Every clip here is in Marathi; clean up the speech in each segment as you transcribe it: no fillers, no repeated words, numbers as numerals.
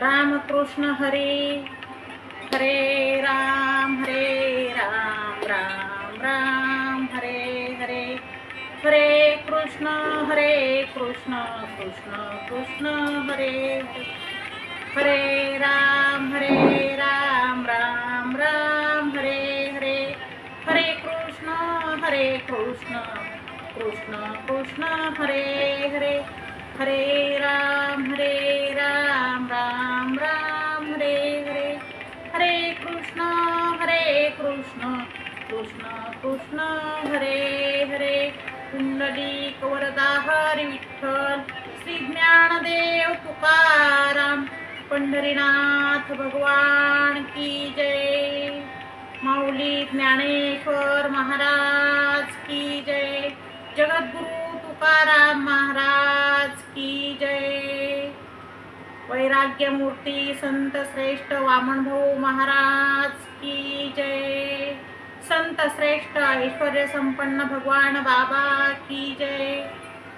रामकृष्ण हरे हरे राम राम राम हरे हरे हरे कृष्ण कृष्ण कृष्ण हरे हरे राम राम हरे हरे हरे कृष्ण कृष्ण कृष्ण हरे हरे हरे राम राम हरे हरे हरे कृष्ण कृष्ण कृष्ण हरे हरे कुंडलिक वरदा हरी विठ्ठल श्री ज्ञानदेव तुकाराम पंढरीनाथ भगवान की जय। माऊली ज्ञानेश्वर महाराज की जय। जगद्गुरु तुकाराम महाराज की जय। वैराग्य मूर्ती संत श्रेष्ठ वामनभाऊ महाराज की जय। संत श्रेष्ठ ऐश्वर्य संपन्न भगवान बाबा की जय।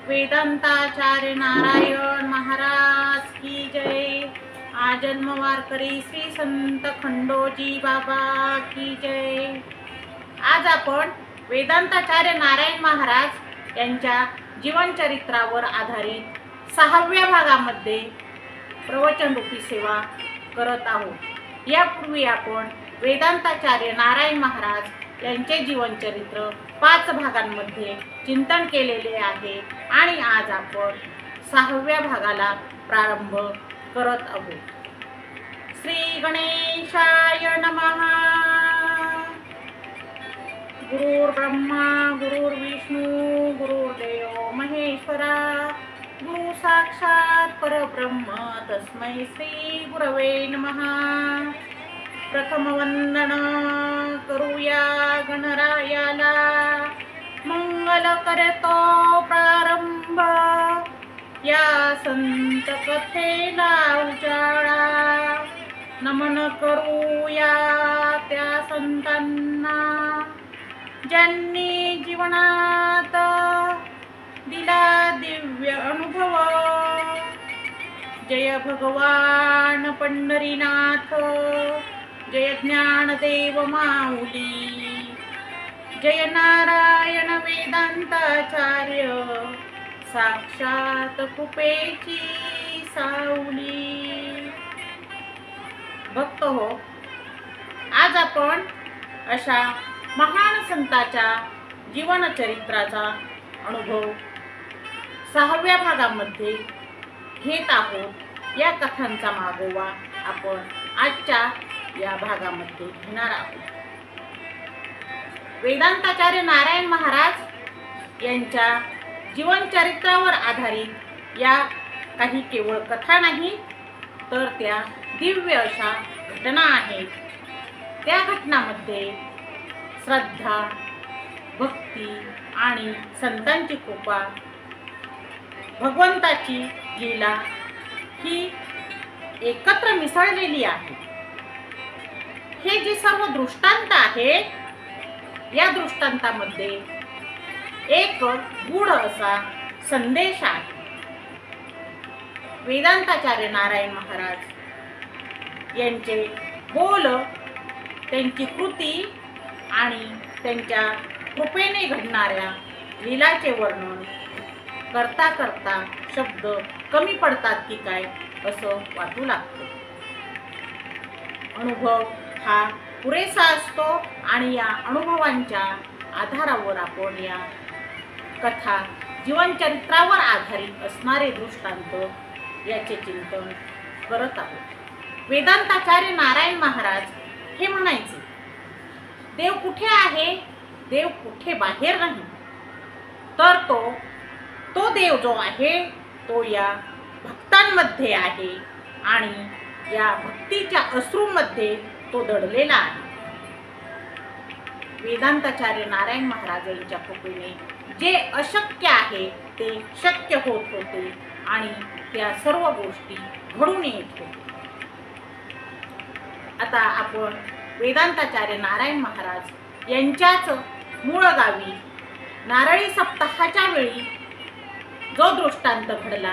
वेदांताचार्य नारायण महाराज की जय। आजन्म वारकरी श्री संत खंडोजी बाबा की जय। आज आपण वेदांताचार्य नारायण महाराज यांच्या जीवनचरित्रावर आधारित 6व्या भागामध्ये प्रवचन रूपी सेवा करत आहोत। यापूर्वी आपण वेदांताचार्य नारायण महाराज यांचे जीवनचरित्र 5 भागांमध्ये चिंतन केलेले आहे आणि आज आपण 6व्या भागाला प्रारंभ करत आहोत। श्री गणेशाय नमः। गुरुर् ब्रह्मा गुरुर्विष्णू गुरुर्देव महेश्वरा गुरु साक्षात परब्रह्म तस्मै श्री गुरवे नमः। प्रथम वंदन करूया गणरायाला। मंगल करतो प्रारंभ या संत कथेला उजाळा। नमन करूया त्या संतांना ज्यांनी जीवनात दिला दिव्य अनुभव। जय भगवान पंढरीनाथ जय ज्ञानदेव माऊली जय नारायण वेदांताचार्य साक्षात कृपेची सावली। भक्त हो, आज आपण अशा महान संताच्या जीवनचरित्राचा अनुभव 6व्या भागामध्ये घेत आहोत। या कथांचा मागोवा आपण आजच्या या भागामध्ये घेणार आहोत। वेदांताचार्य नारायण महाराज यांच्या जीवनचरित्रावर आधारित या काही केवळ कथा नाही तर त्या दिव्य अशा घटना आहेत। त्या घटनांमध्ये श्रद्धा, भक्ती आणि संतांची कृपा, भगवंताची लीला ही एकत्र मिसळलेली आहे। हे जे सर्व दृष्टांत आहेत या दृष्टांतामध्ये एक गूढ असा संदेश आहे। वेदांताचार्य नारायण महाराज यांचे बोल, त्यांची कृती आणि त्यांच्या कृपेने घडणाऱ्या लीलाचे वर्णन करता करता शब्द कमी पडतात की काय असं वाटू लागतं। अनुभव हा पुरेसा असतो आणि या अनुभवांच्या आधारावर आपण या कथा, जीवनचरित्रावर आधारित असणारे दृष्टांत याचे चिंतन करत आहोत। वेदांताचार्य नारायण महाराज हे म्हणायचे, देव कुठे आहे? देव कुठे बाहेर नाही, तर तो देव जो आहे तो या भक्तांमध्ये आहे आणि या भक्तीच्या अश्रूमध्ये तो दडलेला आहे। वेदांताचार्य नारायण महाराज यांच्या कृपेने जे अशक्य आहे ते शक्य होत होते आणि त्या सर्व गोष्टी घडून येत होत्या। आता आपण वेदांताचार्य नारायण महाराज यांच्याच मूळ गावी नारळी सप्ताहाच्या वेळी जो दृष्टांत घडला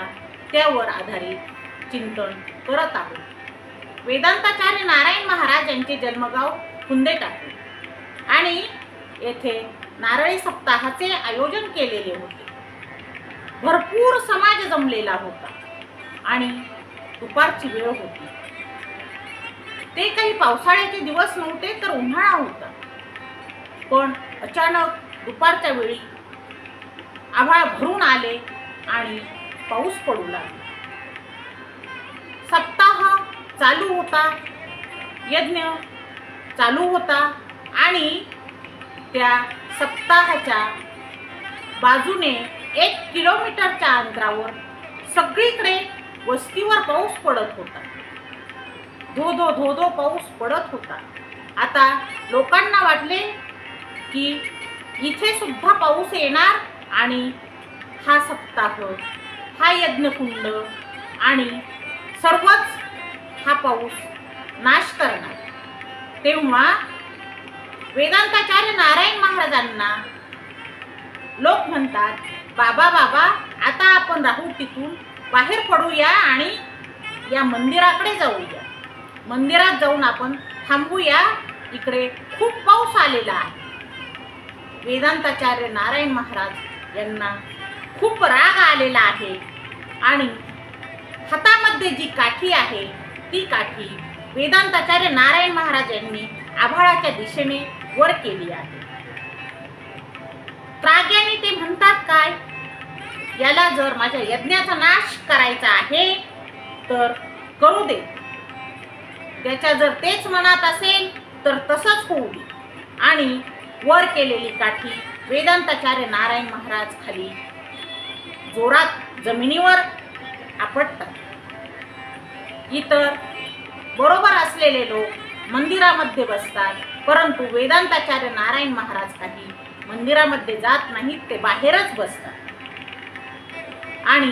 त्यावर आधारित चिंतन करत आहोत. वेदांताचार्य नारायण महाराज यांचे जन्मगाव खुंदेट आहे आणि येथे नारळी सप्ताहाचे आयोजन केलेले होते. भरपूर समाज जमलेला होता आणि दुपारची वेळ होती. ते काही पावसाळ्याचे दिवस नव्हते तर उन्हाळा होता. पण अचानक दुपारच्या वेळी आभाळ भरून आले आणि पाऊस पडू लागला. सप्ताह चालू होता, यज्ञ चालू होता आणि त्या सप्ताहाच्या बाजूने 1 किलोमीटरच्या अंतरावर सगळीकडे वस्तीवर पाऊस पडत होता. धो धो पाऊस पडत होता. आता लोकांना वाटले की इथे सुद्धा पाऊस येणार आणि हा सप्ताह, हा यज्ञकुंड आणि सर्वच हा पाऊस नाश करणार. तेव्हा वेदांताचार्य नारायण महाराजांना लोक म्हणतात, बाबा आता आपण राहू तिथून बाहेर पडूया आणि या मंदिराकडे जाऊया. मंदिरात जाऊन आपण थांबूया, इकडे खूप पाऊस आलेला आहे. वेदांताचार्य नारायण महाराज यांना खूप राग आलेला आहे आणि हातामध्ये जी काठी आहे ती काठी वेदांताचार्य नारायण महाराज यांनी आभाळाच्या दिशेने वर केली आहे. रागाने ते म्हणतात काय, याला जर माझ्या यज्ञाचा नाश करायचा आहे तर करू दे. त्याच्या जर तेच मनात असेल तर तसंच होऊ दे. आणि वर केलेली काठी वेदांताचार्य नारायण महाराज खाली जोरात जमिनीवर आपटतात. इतर बरोबर असलेले लोक मंदिरामध्ये बसतात, परंतु वेदांताचार्य नारायण महाराज काही मंदिरामध्ये जात नाहीत, ते बाहेरच बसतात. आणि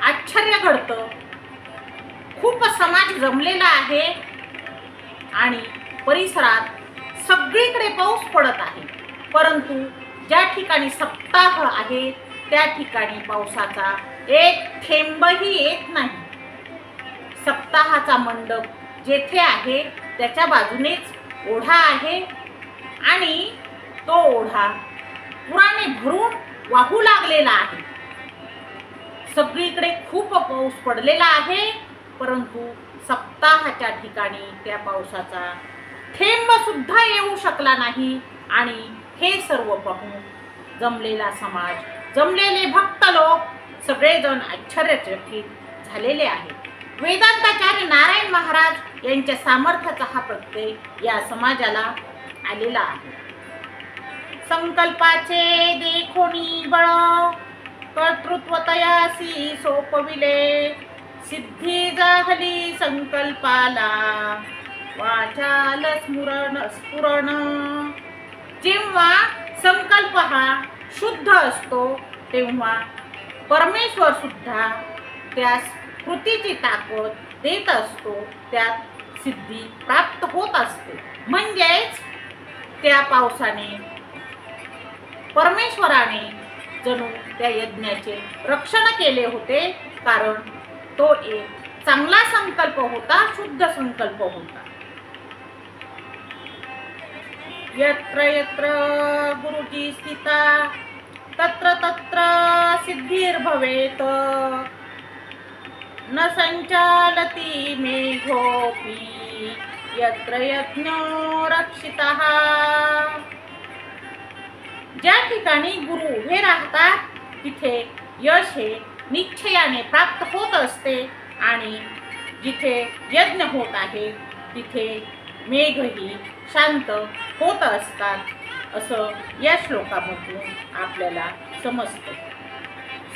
आश्चर्य घडतं, खूप समाज जमलेला आहे आणि परिसरात सगळीकडे पाऊस पडत आहे, परंतु ज्या ठिकाणी सप्ताह आहे त्या ठिकाणी पावसाचा एक थेंबही येत नाही. सप्ताहाचा मंडप जेथे आहे त्याच्या बाजूनेच ओढा आहे आणि तो ओढा पुराने भरून वाहू लागलेला आहे. सगळीकडे खूप पाऊस पडलेला आहे, परंतु सप्ताहाच्या ठिकाणी त्या पावसाचा थेंब सुद्धा येऊ शकला नाही. आणि हे सर्व पाहून जमलेला समाज, जमलेले भक्त लोक सगळेजण आश्चर्यचकित झालेले आहेत. वेदांताचार्य नारायण महाराज यांच्या सामर्थ्याचा हा प्रत्यय या समाजाला आलेला आहे. संकल्पाचे देखोनी बळ, कर्तृत्व तयासी सोपविले, सिद्धी जाहली संकल्पाला, वाचाल स्फुरण. जेव्हा संकल्प हा शुद्ध असतो तेव्हा परमेश्वर सुद्धा त्या कृतीची ताकद देत असतो, त्यात सिद्धी प्राप्त होत असते. म्हणजेच त्या पावसाने, परमेश्वराने जणू त्या यज्ञाचे रक्षण केले होते, कारण तो एक चांगला संकल्प होता, शुद्ध संकल्प होता. यत्र यत्र गुरुजी स्थिता तत्र तत्र सिद्धिर्भवेत, न संचालती मेघोपि यत्र यज्ञो रक्षितः. ज्या ठिकाणी गुरु उभे राहतात तिथे यश हे निश्चयाने प्राप्त होत असते आणि जिथे यज्ञ होत आहे तिथे मेघही शांत होत असतात, असं या श्लोकामधून आपल्याला समजते.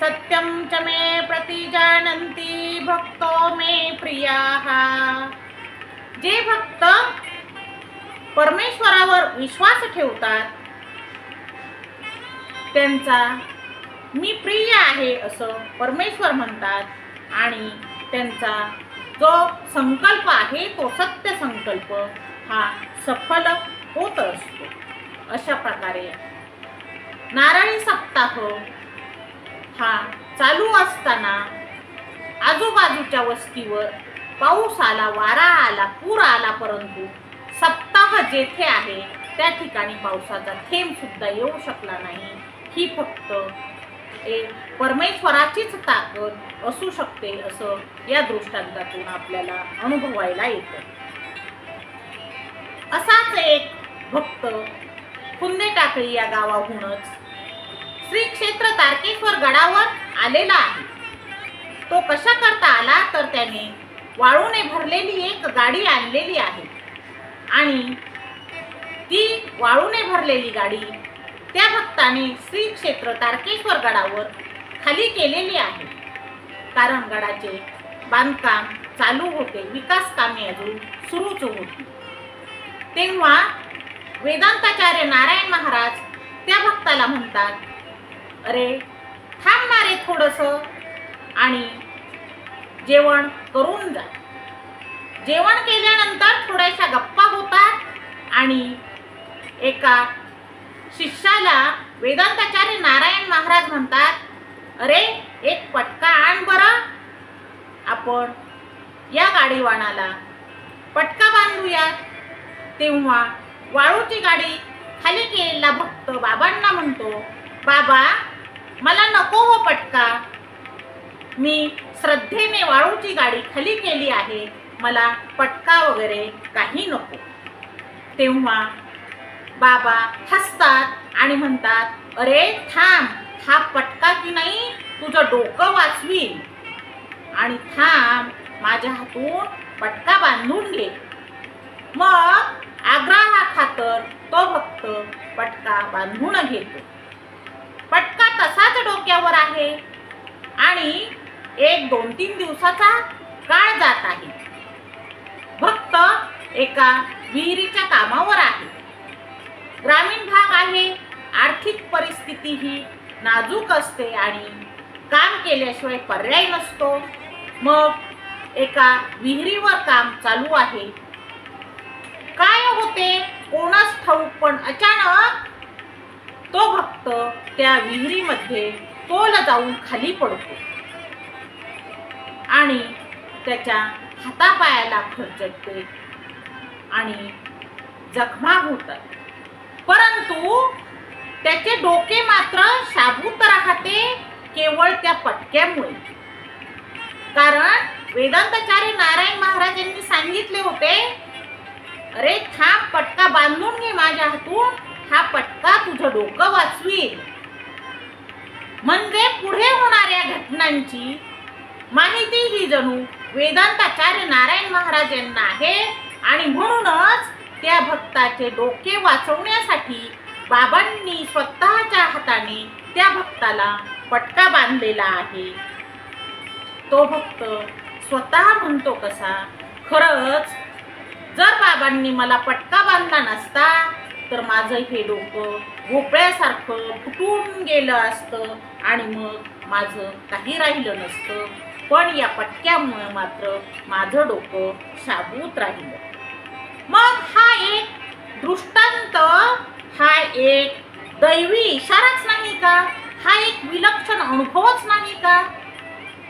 सत्यम च मे प्रतिजानन्ति भक्तो मे प्रियाः. जे भक्त परमेश्वरावर विश्वास ठेवतात त्यांचा मी प्रिय आहे असं परमेश्वर म्हणतात आणि त्यांचा जो संकल्प आहे तो सत्य संकल्प हा सफल होत असतो. अशा प्रकारे नारळी सप्ताह हा चालू असताना आजूबाजूच्या वस्तीवर पाऊस आला, वारा आला, पूर आला, परंतु सप्ताह जेथे आहे त्या ठिकाणी पावसाचा थेंब सुद्धा येऊ शकला नाही. ही फक्त एक परमेश्वराचीच ताकद असू शकते असं या दृष्टांतातून आपल्याला अनुभवायला येतं. असाच एक भक्त फुंदेटाकळी या गावाहूनच श्री क्षेत्र तारकेश्वर गडावर आलेला आहे. तो कशा करता आला तर त्याने वाळूने भरलेली एक गाडी आणलेली आहे आणि ती वाळूने भरलेली गाडी त्या भक्ताने श्री क्षेत्र तारकेश्वर गडावर खाली केलेली आहे. कारण गडाचे बांधकाम चालू होते, विकास कामे अजून सुरूच होती. तेव्हा वेदांताचार्य नारायण महाराज त्या भक्ताला म्हणतात, अरे थांब ना रे थोडंसं आणि जेवण करून जा. जेवण केल्यानंतर थोड्याशा गप्पा होतात आणि एका शिष्याला वेदांताचार्य नारायण महाराज म्हणतात, अरे एक पटका आण बरं, आपण या गाडीवाणाला पटका बांधूया. तेव्हा वाळूची गाडी खाली केलेला भक्त बाबांना म्हणतो, बाबा मला नको हो पटका, मी श्रद्धेने वाळूची गाडी खाली केली आहे, मला पटका वगैरे काही नको. तेव्हा बाबा हसतात आणि म्हणतात, अरे थांब, हा पटका की नाही तुझं डोकं वाचवील आणि थांब, माझ्या हातून पटका बांधून घे. मग आग्रहाखातर तो भक्त पटका बांधून घेतो. पटका तसाच डोक्यावर आहे आणि 1-2-3 दिवसाचा काळ जात आहे. भक्त एका विहिरीच्या कामावर आहे. ग्रामीण भाग आहे, आर्थिक परिस्थिती ही नाजूक असते आणि काम केल्याशिवाय पर्याय नसतो. मग एका विहिरीवर काम चालू आहे. काय होते कोणास ठाऊक, पण अचानक तो भक्त त्या विहिरीमध्ये तोल जाऊन खाली पडतो आणि त्याच्या हातापायाला खरचटते आणि जखमा होतात. परंतु त्याचे डोके मात्र शाबूत राहते केवळ त्या पटक्यामुळे. कारण वेदांताचार्य नारायण महाराज यांनी सांगितले होते, अरे थांब, पटका बांधून घे माझ्या हातून, हा पटका तुझं डोकं वाचवील. म्हणजे पुढे होणाऱ्या घटनांची माहिती ही जणू वेदांताचार्य नारायण महाराज यांना आहे आणि म्हणूनच त्या भक्ताचे डोके वाचवण्यासाठी बाबांनी स्वतःच्या हाताने त्या भक्ताला पटका बांधलेला आहे. तो भक्त स्वतः म्हणतो कसा, खरंच जर बाबांनी मला पटका बांधला नसता तर माझं हे डोकं भोपळ्यासारखं फुटून गेलं असतं आणि मग माझं काही राहिलं नसतं. पण या पटक्यामुळे मात्र माझं डोकं शाबूत राहिलं. मग हा एक दृष्टांत, हा एक दैवी इशाराच नाही का? हा एक विलक्षण अनुभवच नाही का?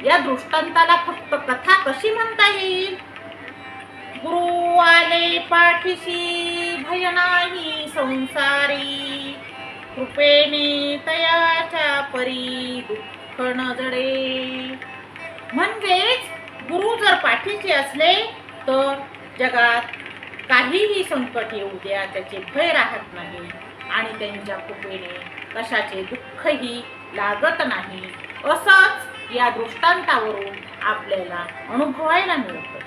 या दृष्टांताला फक्त कथा कशी म्हणता येईल? गुरु आले पाठीशी, भय नाही संसारी, कृपेने तयाच्या परी दुःख न जडे. म्हणजेच गुरु जर पाठीशी असले तर जगात काहीही संकट येऊ द्या त्याचे भय राहत नाही आणि त्यांच्या कृपेने कशाचे दुःखही लागत नाही. असंच या दृष्टांतावरून आपल्याला अनुभवायला मिळतं.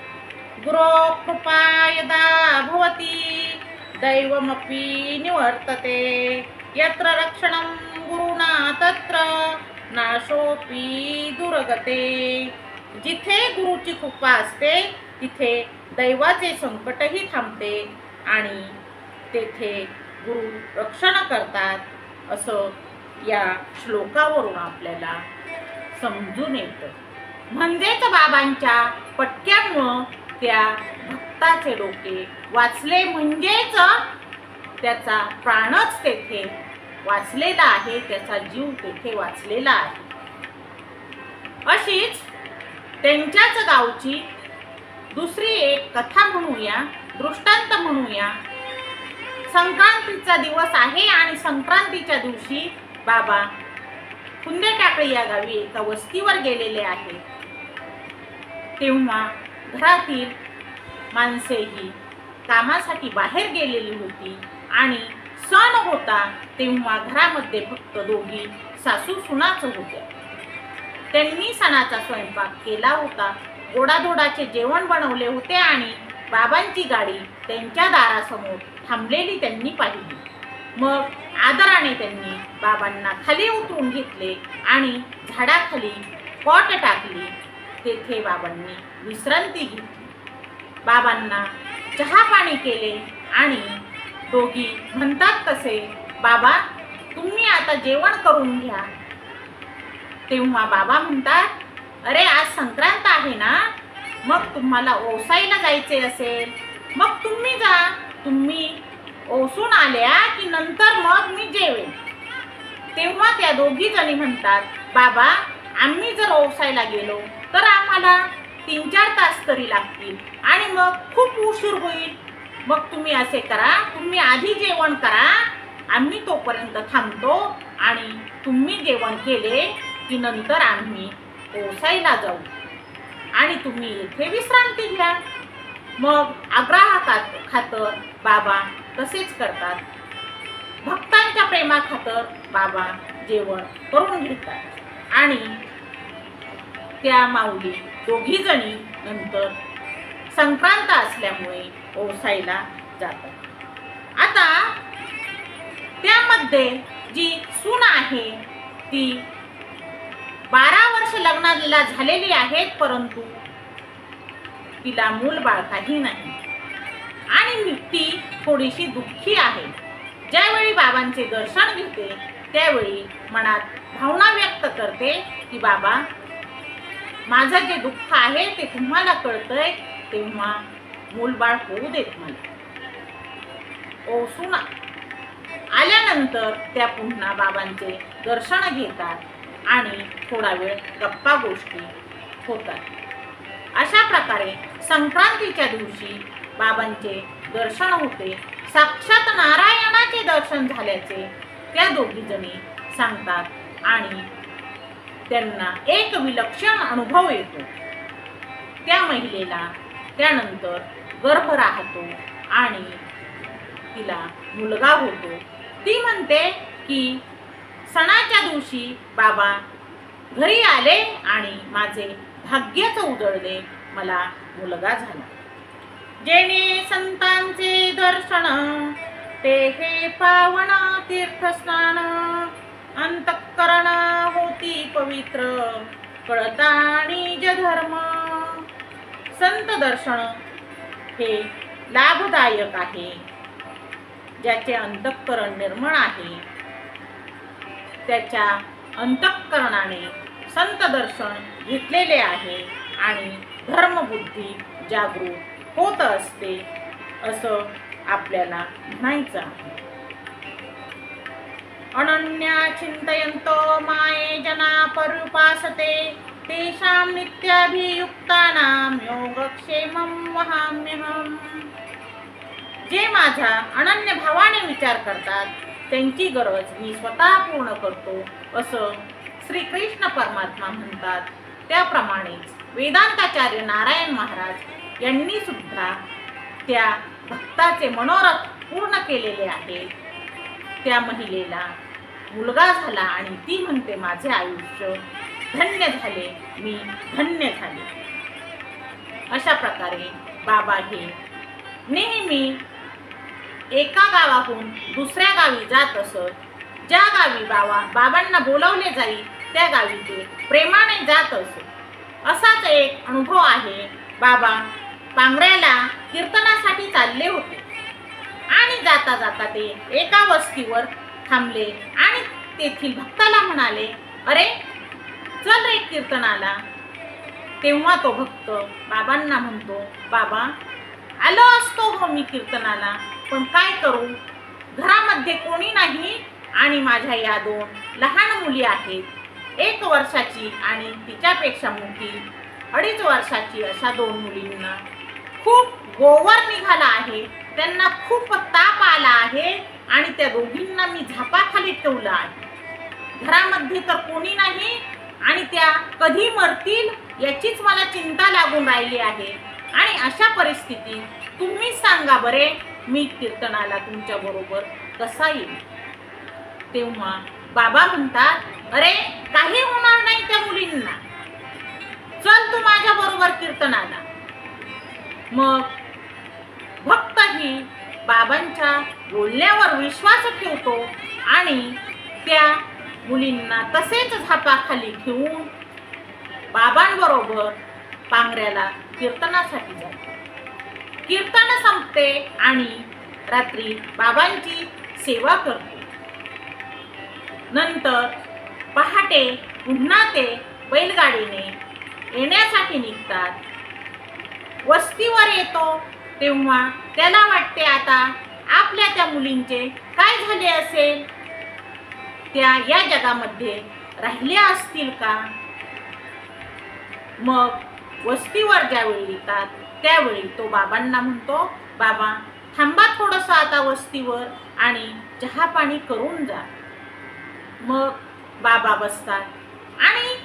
गुरो कृपा यदा भवती दैवमपि निवर्तते, यत्र रक्षणं गुरुणा तत्र नाशोपि दुर्गते. जिथे गुरुची कृपा असते तिथे दैवाचे संकटही थांबते आणि तेथे गुरु रक्षण करतात असं या श्लोकावरून आपल्याला समजून येतं. म्हणजेच बाबांच्या पटक्यामुळं त्या भक्ताचे डोके वाचले, म्हणजेच त्याचा प्राणच तेथे वाचलेला आहे, त्याचा जीव तेथे वाचलेला आहे. अशीच त्यांच्याच गावची दुसरी एक कथा म्हणूया, दृष्टांत म्हणूया. संक्रांतीचा दिवस आहे आणि संक्रांतीच्या दिवशी बाबा कुंदेटाकळी या गावी एका वस्तीवर गेलेले आहेत. तेव्हा घरातील माणसेही कामासाठी बाहेर गेलेली होती आणि सण होता. तेव्हा घरामध्ये फक्त दोघी सासू सुनाच होत्या. त्यांनी सणाचा स्वयंपाक केला होता, गोडाधोडाचे जेवण बनवले होते आणि बाबांची गाडी त्यांच्या दारासमोर थांबलेली त्यांनी पाहिली. मग आदराने त्यांनी बाबांना खाली उतरून घेतले आणि झाडाखाली पॉट टाकली. तेथे बाबांनी विश्रांती घेतली. बाबांना चहा पाणी केले आणि दोघी म्हणतात तसे, बाबा तुम्ही आता जेवण करून घ्या. तेव्हा बाबा म्हणतात, अरे आज संक्रांत आहे ना, मग तुम्हाला ओसायला जायचे असेल मग तुम्ही जा. तुम्ही ओसून आल्या की नंतर मग मी जेवेन. तेव्हा त्या दोघी जणी म्हणतात, बाबा आम्ही जर ओसायला गेलो तर आम्हाला 3-4 तास तरी लागतील आणि मग खूप उशीर होईल. मग तुम्ही असे करा, तुम्ही आधी जेवण करा, आम्ही तोपर्यंत थांबतो आणि तुम्ही जेवण केले की नंतर आम्ही ओसायला जाऊ आणि तुम्ही येथे विश्रांती घ्या. मग आग्रहाखातर बाबा तसेच करतात. भक्तांच्या प्रेमाखातर बाबा जेवण करून घेतात आणि त्या माऊली दोघी जणी नंतर संक्रांत असल्यामुळे ओसायला जातात. आता त्यामध्ये जी सून आहे ती 12 वर्ष लग्नाला झालेली आहेत, परंतु तिला मूल बाळ काही नाही आणि ती थोडीशी दुःखी आहे. ज्यावेळी बाबांचे दर्शन घेते त्यावेळी मनात भावना व्यक्त करते की बाबा माझं जे दुःख आहे ते तुम्हाला कळतंय, तेव्हा मूलबाळ होऊ देत मला. ओसून आल्यानंतर त्या पुन्हा बाबांचे दर्शन घेतात आणि थोडा वेळ गप्पा गोष्टी होतात. अशा प्रकारे संक्रांतीच्या दिवशी बाबांचे दर्शन होते. साक्षात नारायणाचे दर्शन झाल्याचे त्या दोघी जणी सांगतात आणि त्यांना एक विलक्षण अनुभव येतो. त्या महिलेला त्यानंतर गर्भ राहतो आणि तिला मुलगा होतो. ती म्हणते की सणाच्या दिवशी बाबा घरी आले आणि माझे भाग्यच उजळले, मला मुलगा झाला. जेणे संतांचे दर्शन ते हे पावन तीर्थस्नान, अंतःकरण होती पवित्र कळता निज धर्म. संत दर्शन हे लाभदायक आहे. ज्याचे अंतःकरण निर्मळ आहे त्याच्या अंतःकरणाने संत दर्शन घेतलेले आहे आणि धर्मबुद्धी जागृत होत असते असं आपल्याला म्हणायचं आहे. अनन्या चिंतयन्तो माये जना परुपासते तेषां नित्याभियुक्तानां योगक्षेमं वहाम्यहम्. जे माझा अनन्य भावाने विचार करतात त्यांची गरज मी स्वतः पूर्ण करतो असं श्रीकृष्ण परमात्मा म्हणतात. त्याप्रमाणेच वेदांताचार्य नारायण महाराज यांनी सुद्धा त्या भक्ताचे मनोरथ पूर्ण केलेले आहेत. त्या महिलेला मुलगा झाला आणि ती म्हणते माझे आयुष्य धन्य झाले, मी धन्य झाले. अशा प्रकारे बाबा हे नेहमी एका गावाहून दुसऱ्या गावी जात असत. ज्या गावी बाबांना बोलावले जाईल त्या गावी ते प्रेमाने जात असत. असाच एक अनुभव आहे. बाबा पांगऱ्याला कीर्तनासाठी चालले होते आणि जाता जाता ते एका वस्तीवर थांबले आणि तेथील भक्ताला म्हणाले, अरे चल रे कीर्तनाला. तेव्हा तो भक्त बाबांना म्हणतो, बाबा आलो असतो हो मी कीर्तनाला, पण काय करू, घरामध्ये कोणी नाही आणि माझ्या या 2 लहान मुली आहेत, 1 वर्षाची आणि तिच्यापेक्षा मोठी 2.5 वर्षाची अशा 2 मुलींना खूप गोवर निघाला आहे, त्यांना खूप ताप आला आहे आणि त्या दोघींना मी झापाखाली ठेवलं आहे. घरामध्ये तर कोणी नाही आणि त्या कधी मरतील याचीच मला चिंता लागून राहिली आहे. आणि अशा परिस्थितीत तुम्ही सांगा बरे, मी कीर्तनाला तुमच्या बरोबर कसा येईल? तेव्हा बाबा म्हणतात, अरे काही होणार नाही त्या मुलींना, चल तू माझ्या बरोबर कीर्तनाला. मग भक्तही बाबांच्या बोलण्यावर विश्वास ठेवतो आणि त्या मुलींना तसेच झापाखाली ठेवून बाबांबरोबर पांगऱ्याला कीर्तनासाठी जातो. कीर्तन संपते आणि रात्री बाबांची सेवा करतो. नंतर पहाटे पुन्हा ते बैलगाडीने येण्यासाठी निघतात. वस्तीवर येतो तेव्हा त्याला वाटते आता आपल्या त्या मुलींचे काय झाले असेल, त्या या जगामध्ये राहिल्या असतील का? मग वस्तीवर ज्यावेळी येतात त्यावेळी तो बाबांना म्हणतो, बाबा थांबा थोडंसं आता वस्तीवर आणि चहा पाणी करून जा. मग बाबा बसतात आणि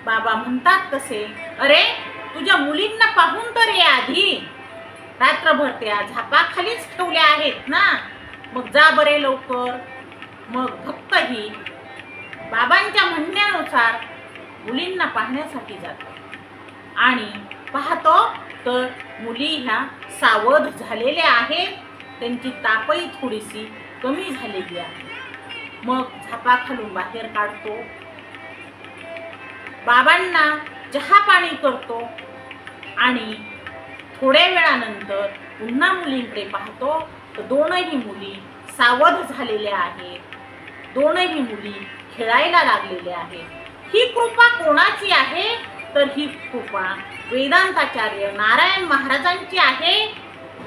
बाबा म्हणतात तसे, अरे तुझ्या मुलींना पाहून तर ये आधी, रात्रभर त्या झापाखालीच ठेवल्या आहेत ना, मग जा बरे लवकर. मग भक्तही बाबांच्या म्हणण्यानुसार मुलींना पाहण्यासाठी जातो आणि पाहतो तर मुली ह्या सावध झालेल्या आहेत, त्यांची तापही थोडीशी कमी झालेली आहे. मग झापाखालून बाहेर काढतो, बाबांना चहा पाणी करतो आणि थोड्या वेळानंतर पुन्हा मुलींकडे पाहतो तर दोनही मुली सावध झालेल्या आहेत, दोनही मुली खेळायला लागलेल्या आहेत. ही कृपा कोणाची आहे? तर ही कृपा वेदांताचार्य नारायण महाराजांची आहे.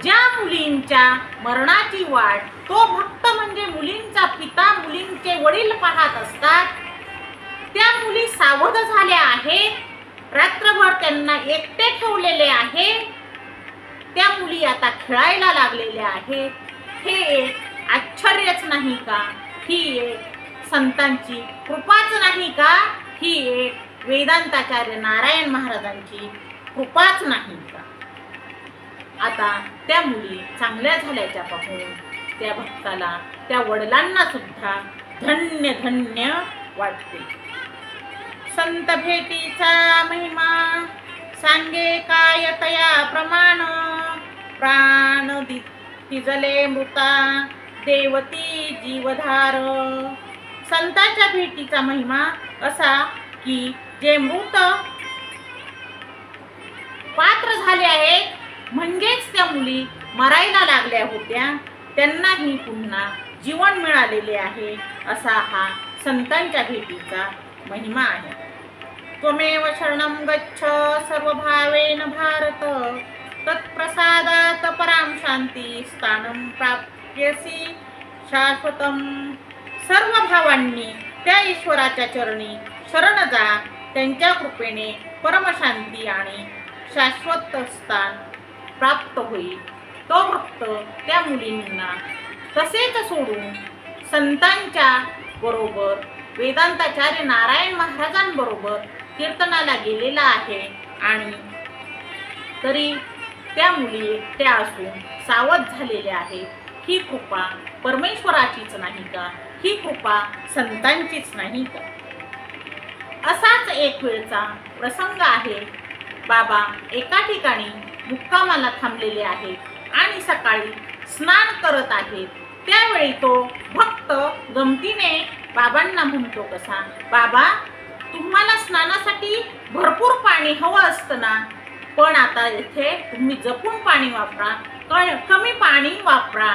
ज्या मुलींच्या मरणाची वाट तो भक्त म्हणजे मुलींचा पिता, मुलींचे वडील पाहत असतात, त्या मुली सावध झाल्या आहेत, रात्रभर त्यांना एकटे ठेवलेले आहे, त्या मुली आता खेळायला लागलेल्या आहेत. हे एक आश्चर्यच नाही का? ही एक संतांची कृपाच नाही का? ही एक वेदांताचार्य नारायण महाराजांची कृपाच नाही का? आता त्या मुली चांगल्या झाल्याच्या पाहून त्या भक्ताला, त्या वडिलांना सुद्धा धन्य धन्य वाटते. संत भेटीचा महिमा सांगे काय तया प्रमाण, प्राण तिजले मृता देवती जीवधार. संतांच्या भेटीचा महिमा असा की जे मृत पात्र झाले आहेत, म्हणजेच त्या मुली मरायला लागल्या होत्या, त्यांनाही पुन्हा जीवन मिळालेले आहे, असा हा संतांच्या भेटीचा महिमा आहे. त्वमेव शरणं गच्छ सर्वभावेन भारत, तत्प्रसादात परां शांती स्थानं प्राप्यसी शाश्वतम. सर्व भावांनी त्या ईश्वराच्या चरणी शरण जा, त्यांच्या कृपेने परमशांती आणि शाश्वत स्थान प्राप्त होईल. तो भक्त त्या मुलींना तसेच सोडून संतांच्या बरोबर वेदांताचार्य नारायण महाराजांबरोबर कीर्तनाला गेलेला आहे आणि तरी त्या मुली एकट्या असून सावध झालेल्या आहेत. ही कृपा परमेश्वराचीच नाही का? ही कृपा संतांचीच नाही का? असाच एक वेळचा प्रसंग आहे. बाबा एका ठिकाणी मुक्कामाला थांबलेले आहेत आणि सकाळी स्नान करत आहेत. त्यावेळी तो भक्त गमतीने बाबांना म्हणतो कसा, बाबा तुम्हाला स्नानासाठी भरपूर पाणी हवं असतं ना, पण आता इथे तुम्ही जपून पाणी वापरा, कमी पाणी वापरा.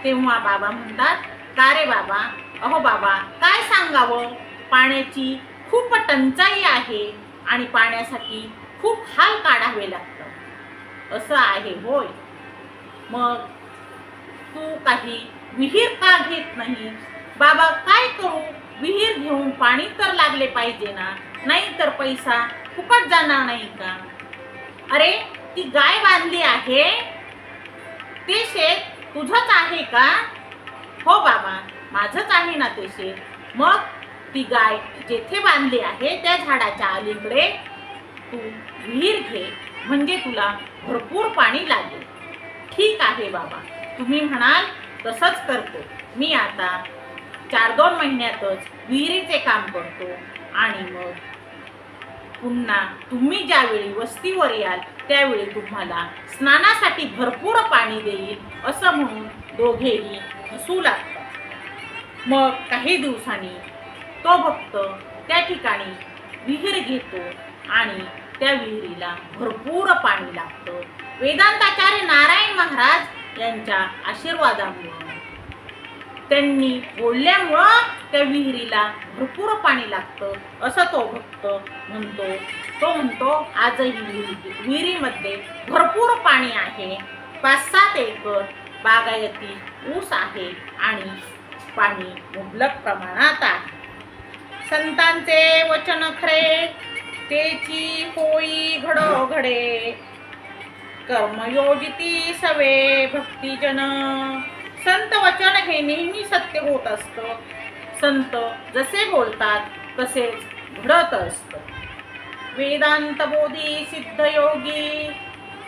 तेव्हा बाबा म्हणतात, का रे बाबा, अहो बाबा काय सांगावं, पाण्याची खूप टंचाई आहे आणि पाण्यासाठी खूप हाल काढावे लागतात. असं आहे होय? मग तू काही विहीर का घेत नाही? बाबा काय करू, विहीर घेऊन पाणी तर लागले पाहिजे ना, नाही तर पैसा फुकट जाणार नाही का? अरे ती गाय बांधली आहे, ते शेत तुझंच आहे का? हो बाबा, माझंच आहे ना ते शेत. मग ती गाय जेथे बांधली आहे त्या झाडाच्या अलीकडे तू विहीर घे, म्हणजे तुला भरपूर पाणी लागेल. ठीक आहे बाबा, तुम्ही म्हणाल तसंच करतो. मी आता 4-2 महिन्यातच विहिरीचे काम करतो आणि मग पुन्हा तुम्ही ज्यावेळी वस्तीवर याल त्यावेळी तुम्हाला स्नानासाठी भरपूर पाणी देईल, असं म्हणून दोघेही हसू लागतात. मग काही दिवसांनी तो भक्त त्या ठिकाणी विहीर घेतो आणि त्या विहिरीला भरपूर पाणी लागतं. वेदांताचार्य नारायण महाराज यांच्या आशीर्वादामुळे, त्यांनी बोलल्यामुळं त्या विहिरीला भरपूर पाणी लागतं, असं तो भक्त म्हणतो. तो म्हणतो आजही विहिरीमध्ये भरपूर पाणी आहे. 5-7 एकर बागायती ऊस आहे आणि पाणी मुबलक प्रमाणात आहे. संतांचे वचन खरे, तेची होई घडोघडे. कर्मयोजिती सवे भक्तिजन. संत वचन हे नेहमी सत्य होत असतं. संत जसे बोलतात तसेच घडत असतं. वेदांत बोधी सिद्ध योगी,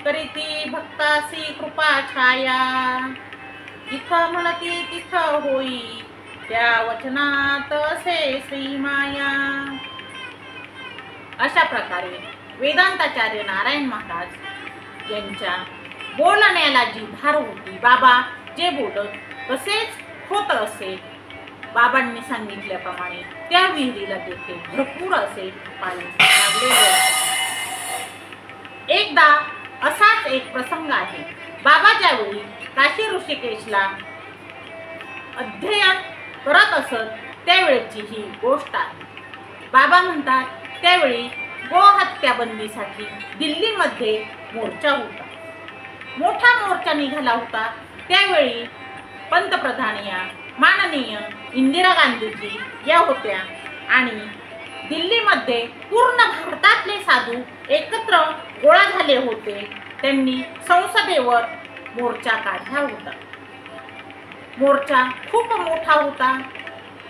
करीती भक्तासी कृपा छाया. जिथं म्हणती तिथं होई, त्या वचनात असे श्रीमाया. अशा प्रकारे वेदांताचार्य नारायण महाराज यांच्या बोलण्याला जी धार होती, बाबा जे बोलत तसेच होत असे. बाबांनी सांगितल्याप्रमाणे त्या विहिरीला देखील भरपूर असे पाणी लागलेले. एकदा असाच एक प्रसंग आहे. बाबा ज्यावेळी काशी ऋषिकेशला अध्ययन करत असत त्यावेळेची ही गोष्ट आहे. बाबा म्हणतात त्यावेळी गोहत्या बंदीसाठी दिल्लीमध्ये मोर्चा होता. मोठा मोर्चा निघाला होता. त्यावेळी पंतप्रधान या माननीय इंदिरा गांधीजी या होत्या आणि दिल्लीमध्ये पूर्ण भारतातले साधू एकत्र गोळा झाले होते. त्यांनी संसदेवर मोर्चा काढला होता. मोर्चा खूप मोठा होता.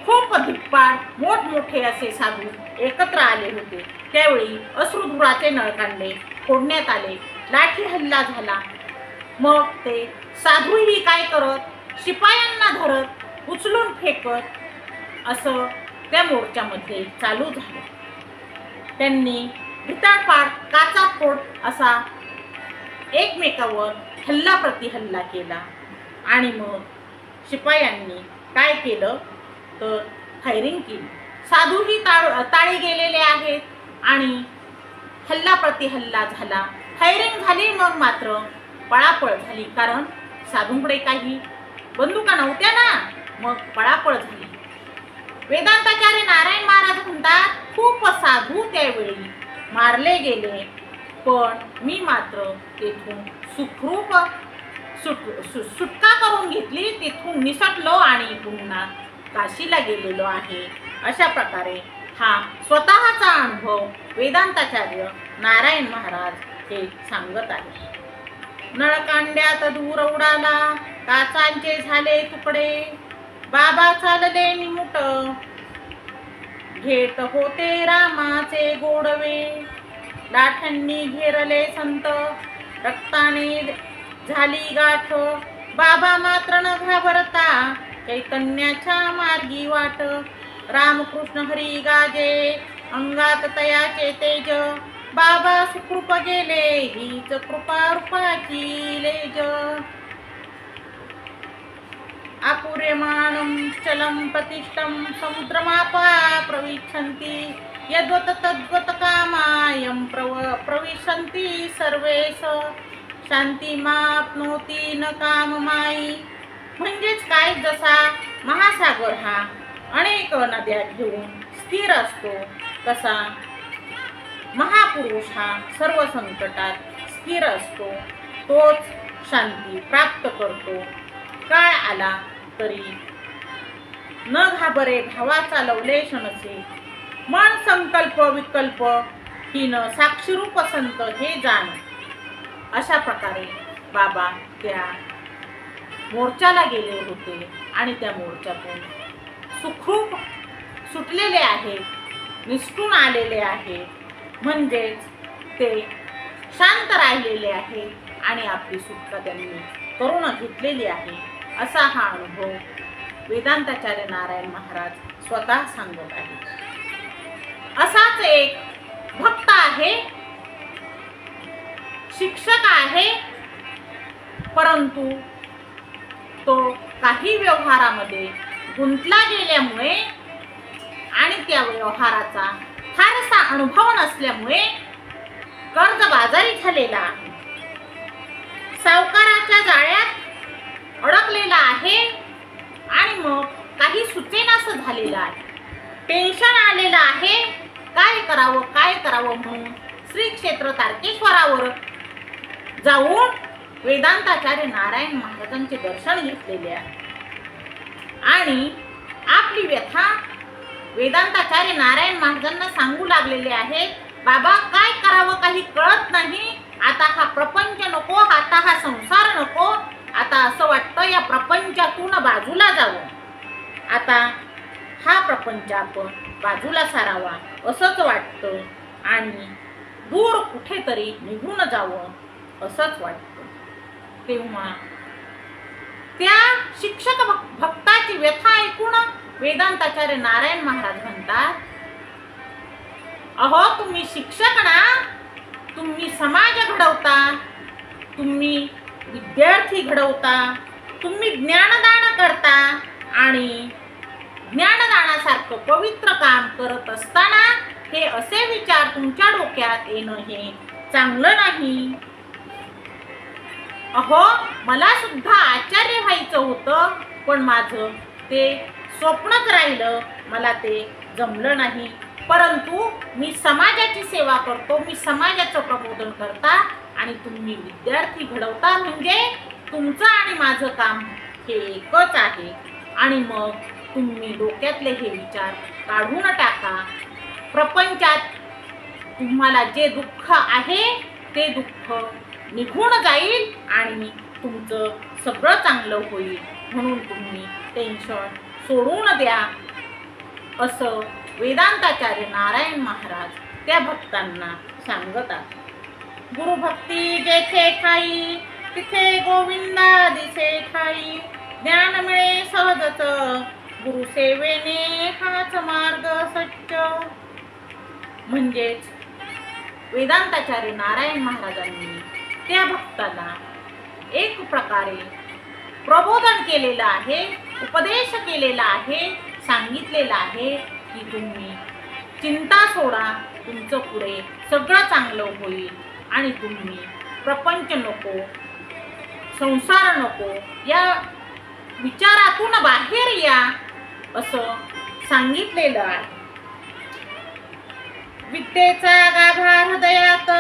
खूप धिप्पाड मोठमोठे असे साधू एकत्र आले होते. त्यावेळी अश्रुधुराचे नळकांडे फोडण्यात आले, लाठी हल्ला झाला. मग ते साधूही काय करत, शिपायांना धरत उचलून फेकत असं त्या मोर्चामध्ये चालू झालं. त्यांनी भिताडपाड काचाफोड असा एकमेकावर हल्ला प्रतिहल्ला केला आणि मग शिपायांनी काय केलं तर फायरिंग केली. साधूही ताळी गेलेले आहेत आणि हल्ला प्रतिहल्ला झाला, फायरिंग झाली. मग मात्र पळापळ झाली, कारण साधूंकडे काही बंदुका नव्हत्या ना. मग पळापळ झाली. वेदांताचार्य नारायण महाराज म्हणतात खूप साधू त्यावेळी मारले गेले, पण मी मात्र तेथून सुखरूप सुटका करून घेतली. तिथून निसटलो आणि पुन्हा काशीला गेलेलो आहे. अशा प्रकारे हा स्वतःचा अनुभव वेदांताचार्य नारायण महाराज हे सांगत आहे. नळकांड्यात धूर उडाला, काचांचे झाले तुकडे. बाबा चालले निमुट, घेत होते रामाचे गोडवे. लाठांनी घेरले संत, रक्ताने झाली गाठ. बाबा मात्र न घाबरता, चैतन्याच्या मार्गी वाट. रामकृष्ण हरी गाजे, अंगात तयाचे तेज. बाबा सुखरूप गेले, हीच कृपा रूपाची लेज. आपुर्यमाणं चलं प्रतिष्ठं, समुद्रमापा प्रविशन्ति. यद्वत तद्वत कामायं प्रविशन्ति सर्वेश. शांतिमाप्नोति न काममायी. म्हणजेच काय, जसा महासागर हा अनेक नद्या घेऊन स्थिर असतो, तसा महापुरुष हा सर्व संकटात स्थिर असतो. तोच शांती प्राप्त करतो. काळ आला तरी न घाबरे भावाचा लवलेश नसे. मन संकल्प विकल्प हीन साक्षीरूप संत हे जाण. अशा प्रकारे बाबा त्या मोर्चाला गेले होते आणि त्या मोर्चातून सुखरूप सुटलेले आहेत, निसटून आलेले आहेत. म्हणजेच ते शांत राहिलेले आहेत आणि आपली सुटका त्यांनी करून घेतलेली आहे. असा हा अनुभव वेदांताचार्य नारायण महाराज स्वतः सांगत आहेत. असाच एक भक्त आहे, शिक्षक आहे, परंतु तो काही व्यवहारामध्ये गुंतला गेल्यामुळे आणि त्या व्यवहाराचा फारसा अनुभव नसल्यामुळे कर्जबाजारी झालेला आहे, सावकाराच्या जाळ्यात अडकलेला आहे आणि मग काही सुचेनासं झालेलं आहे. टेन्शन आलेलं आहे, काय करावं म्हणून श्री क्षेत्र तारकेश्वरावर जाऊन वेदांताचार्य नारायण महाराजांचे दर्शन घेतलेले आहे आणि आपली व्यथा वेदांताचार्य नारायण महाराजांना सांगू लागलेले आहेत. बाबा काय करावं काही कळत नाही, आता हा प्रपंच नको, आता हा संसार नको, आता असं वाटतं या प्रपंचातून बाजूला जावं, आता हा प्रपंच आपण बाजूला सारावा असंच वाटतं आणि दूर कुठेतरी निघून जावं असंच वाटतं. तेव्हा त्या शिक्षक भक्ताची व्यथा ऐकून वेदांताचार्य नारायण महाराज म्हणतात, अहो तुम्ही शिक्षक ना, तुम्ही समाज घडवता, तुम्ही विद्यार्थी घडवता, तुम्ही ज्ञानदान करता आणि ज्ञानदानासारखं पवित्र काम करत असताना हे असे विचार तुमच्या डोक्यात येणं हे चांगलं नाही. अहो मला सुद्धा आचार्य व्हायचं होतं, पण माझं ते स्वप्नच राहिलं, मला ते जमलं नाही. परंतु मी समाजाची सेवा करतो, मी समाजाचं प्रबोधन करता आणि तुम्ही विद्यार्थी घडवता, म्हणजे तुमचं आणि माझं काम हे एकच आहे. आणि मग तुम्ही डोक्यातले हे विचार काढून टाका. प्रपंचात तुम्हाला जे दुःख आहे ते दुःख निघून जाईल आणि तुमचं सगळं चांगलं होईल. म्हणून तुम्ही टेन्शन सोडून द्या असं वेदांताचार्य नारायण महाराज त्या भक्तांना सांगतात. गुरुभक्ती जेथे ठाई तिथे गोविंदा दिसे ठाई, ज्ञान मिळे सहजच गुरुसेवेने हाच मार्ग सच्च. म्हणजेच वेदांताचार्य नारायण महाराजांनी त्या भक्ताला एक प्रकारे प्रबोधन केलेलं आहे, उपदेश केलेला आहे, सांगितलेलं आहे की तुम्ही चिंता सोडा, तुमचं पुढे सगळं चांगलं होईल आणि तुम्ही प्रपंच नको, संसार नको या विचारातून बाहेर या असं सांगितलेलं आहे. विद्येचा गाभा हृदयात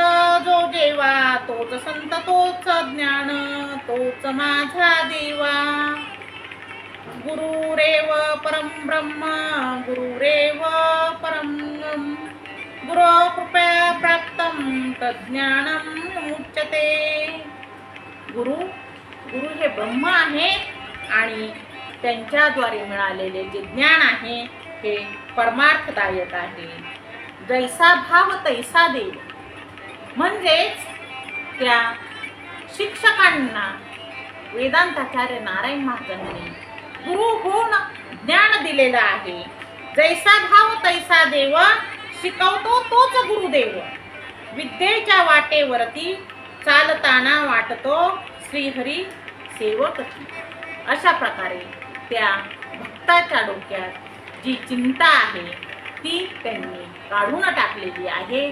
जो जेवा, तोच संत तोच ज्ञान तोच माझा देवा. गुरुरेव परम ब्रह्म गुरुरेव परम गुरो कृपया प्राप्तं तज्ज्ञानं मुच्यते. गुरु हे ब्रह्म आहे आणि त्यांच्याद्वारे मिळालेले जे ज्ञान आहे हे परमार्थदायक आहे. जैसा भाव तैसा देव. म्हणजेच त्या शिक्षकांना वेदांताचार्य नारायण महाराजांनी गुरु होऊन ज्ञान दिलेलं आहे. जैसा भाव तैसा देव, शिकवतो तोच गुरुदेव. विद्येच्या वाटेवरती चालताना वाटतो श्रीहरी सेवकची. अशा प्रकारे त्या भक्ताच्या डोक्यात जी चिंता आहे ती त्यांनी काढून टाकलेली आहे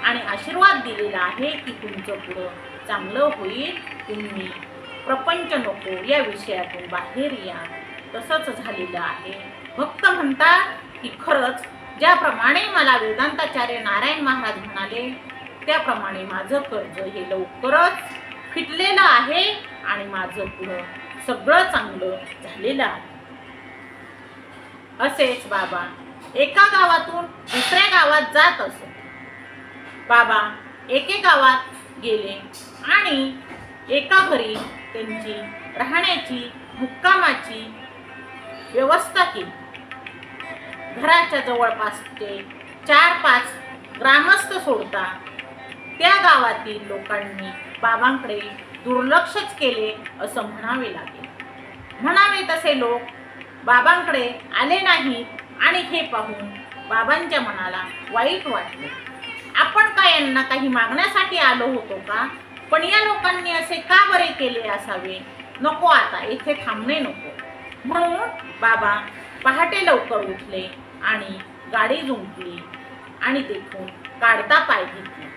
आणि आशीर्वाद दिलेला आहे की तुमचं पुढं चांगलं होईल, तुम्ही प्रपंच नको या विषयातून बाहेर या. तसंच झालेलं आहे. भक्त म्हणतात की खरंच ज्याप्रमाणे मला वेदांताचार्य नारायण महाराज म्हणाले त्याप्रमाणे माझं कर्ज हे लवकरच फिटलेलं आहे आणि माझं पुढं सगळं चांगलं झालेलं आहे. असेच बाबा एका गावातून दुसऱ्या गावात जात असत. बाबा एके गावात गेले आणि एका घरी त्यांची राहण्याची मुक्कामाची व्यवस्था केली. घराच्या जवळपासचे 4-5 ग्रामस्थ सोडता त्या गावातील लोकांनी बाबांकडे दुर्लक्षच केले असं म्हणावे लागेल. म्हणावे तसे लोक बाबांकडे आले नाहीत आणि हे पाहून बाबांच्या मनाला वाईट वाटले. आपण का यांना काही मागण्यासाठी आलो होतो का? पण या लोकांनी असे का बरे केले असावे? नको, आता येथे थांबणे नको. म्हणून बाबा पहाटे लवकर उठले आणि गाडी जुंपली आणि तेथून काढता पाय घेतले.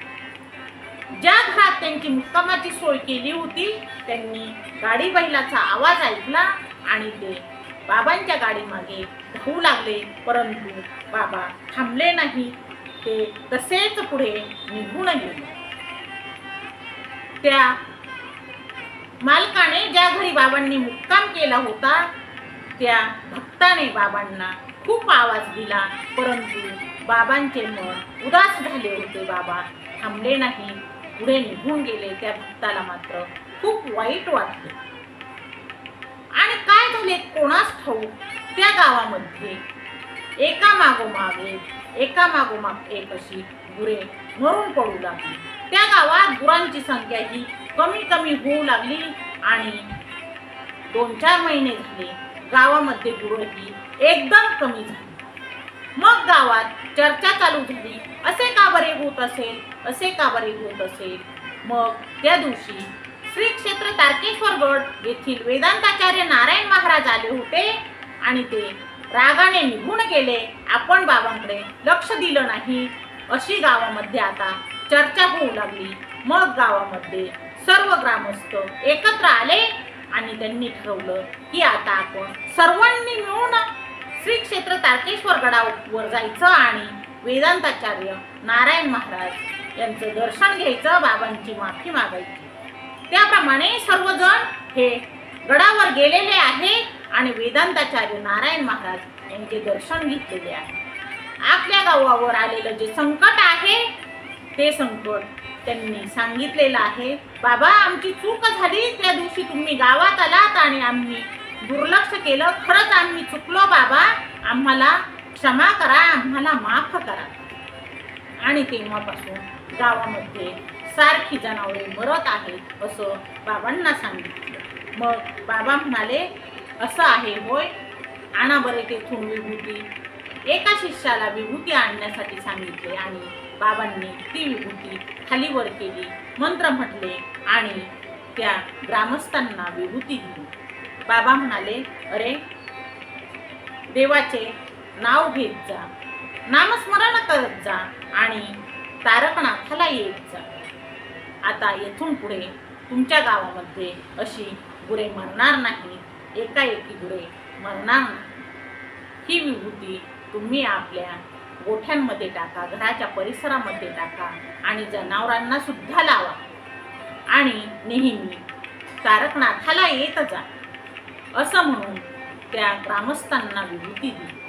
ज्या घरात त्यांची मुक्कामाची सोय केली होती त्यांनी गाडी बैलाचा आवाज ऐकला आणि ते बाबांच्या गाडीमागे धावू लागले. परंतु बाबा थांबले नाही. ते तसेच पुढे निघून गेले. त्या मालकाने ज्या घरी बाबांनी मुक्काम केला होता त्या भक्ताने बाबांना खूप आवाज दिला, परंतु बाबांचे मन उदास झाले होते. बाबा थांबले नाही, पुढे निघून गेले. त्या भक्ताला मात्र खूप वाईट वाटले. आणि काय झाले कोणास ठाऊक, त्या गावामध्ये एकामागोमाग एक अशी गुरे मरून पडू लागली. त्या गावात गुरांची संख्या ही कमी होऊ लागली आणि 2-4 महिने झाले गावामध्ये गुरं ही एकदम कमी झाली. मग गावात चर्चा चालू झाली, असे का बरे होत असेल. मग त्या दिवशी श्री क्षेत्र तारकेश्वर गड येथील वेदांताचार्य नारायण महाराज आले होते आणि ते रागाने निघून गेले. आपण बाबांकडे लक्ष दिलं नाही अशी गावामध्ये आता चर्चा होऊ लागली. मग गावामध्ये सर्व ग्रामस्थ एकत्र आले आणि त्यांनी ठरवलं की आता आपण सर्वांनी मिळून श्री क्षेत्र तारकेश्वर गडावर जायचं आणि वेदांताचार्य नारायण महाराज यांचं दर्शन घ्यायचं, बाबांची माफी मागायची. त्याप्रमाणे सर्वजण हे गडावर गेलेले आहे आणि वेदांताचार्य नारायण महाराज यांचे दर्शन घेतलेले आहे. आपल्या गावावर आलेलं जे संकट आहे ते संकट त्यांनी सांगितलेलं आहे. बाबा आमची चूक झाली, त्या दिवशी तुम्ही गावात आलात आणि आम्ही दुर्लक्ष केलं. खरंच आम्ही चुकलो बाबा, आम्हाला क्षमा करा, आम्हाला माफ करा. आणि तेव्हापासून गावामध्ये सारखी जनावरे मरत आहेत असं बाबांना सांगितलं. मग बाबा म्हणाले असं आहे होय, आणा बरे तेथून विभूती. एका शिष्याला विभूती आणण्यासाठी सांगितले आणि बाबांनी ती विभूती खालीवर केली, मंत्र म्हटले आणि त्या ग्रामस्थांना विभूती दिली. बाबा म्हणाले अरे देवाचे नाव घेत जा, नामस्मरण करत जा आणि तारकनाथाला येत जा. आता येथून पुढे तुमच्या गावामध्ये अशी गुरे मरणार नाही, एकाएकी गुरे मरणार नाही. ही विभूती तुम्ही आपल्या गोठ्यांमध्ये टाका, घराच्या परिसरामध्ये टाका आणि जनावरांना सुद्धा लावा आणि नेहमी तारकनाथाला येत जा असं म्हणून त्या ग्रामस्थांना विभूती दिली.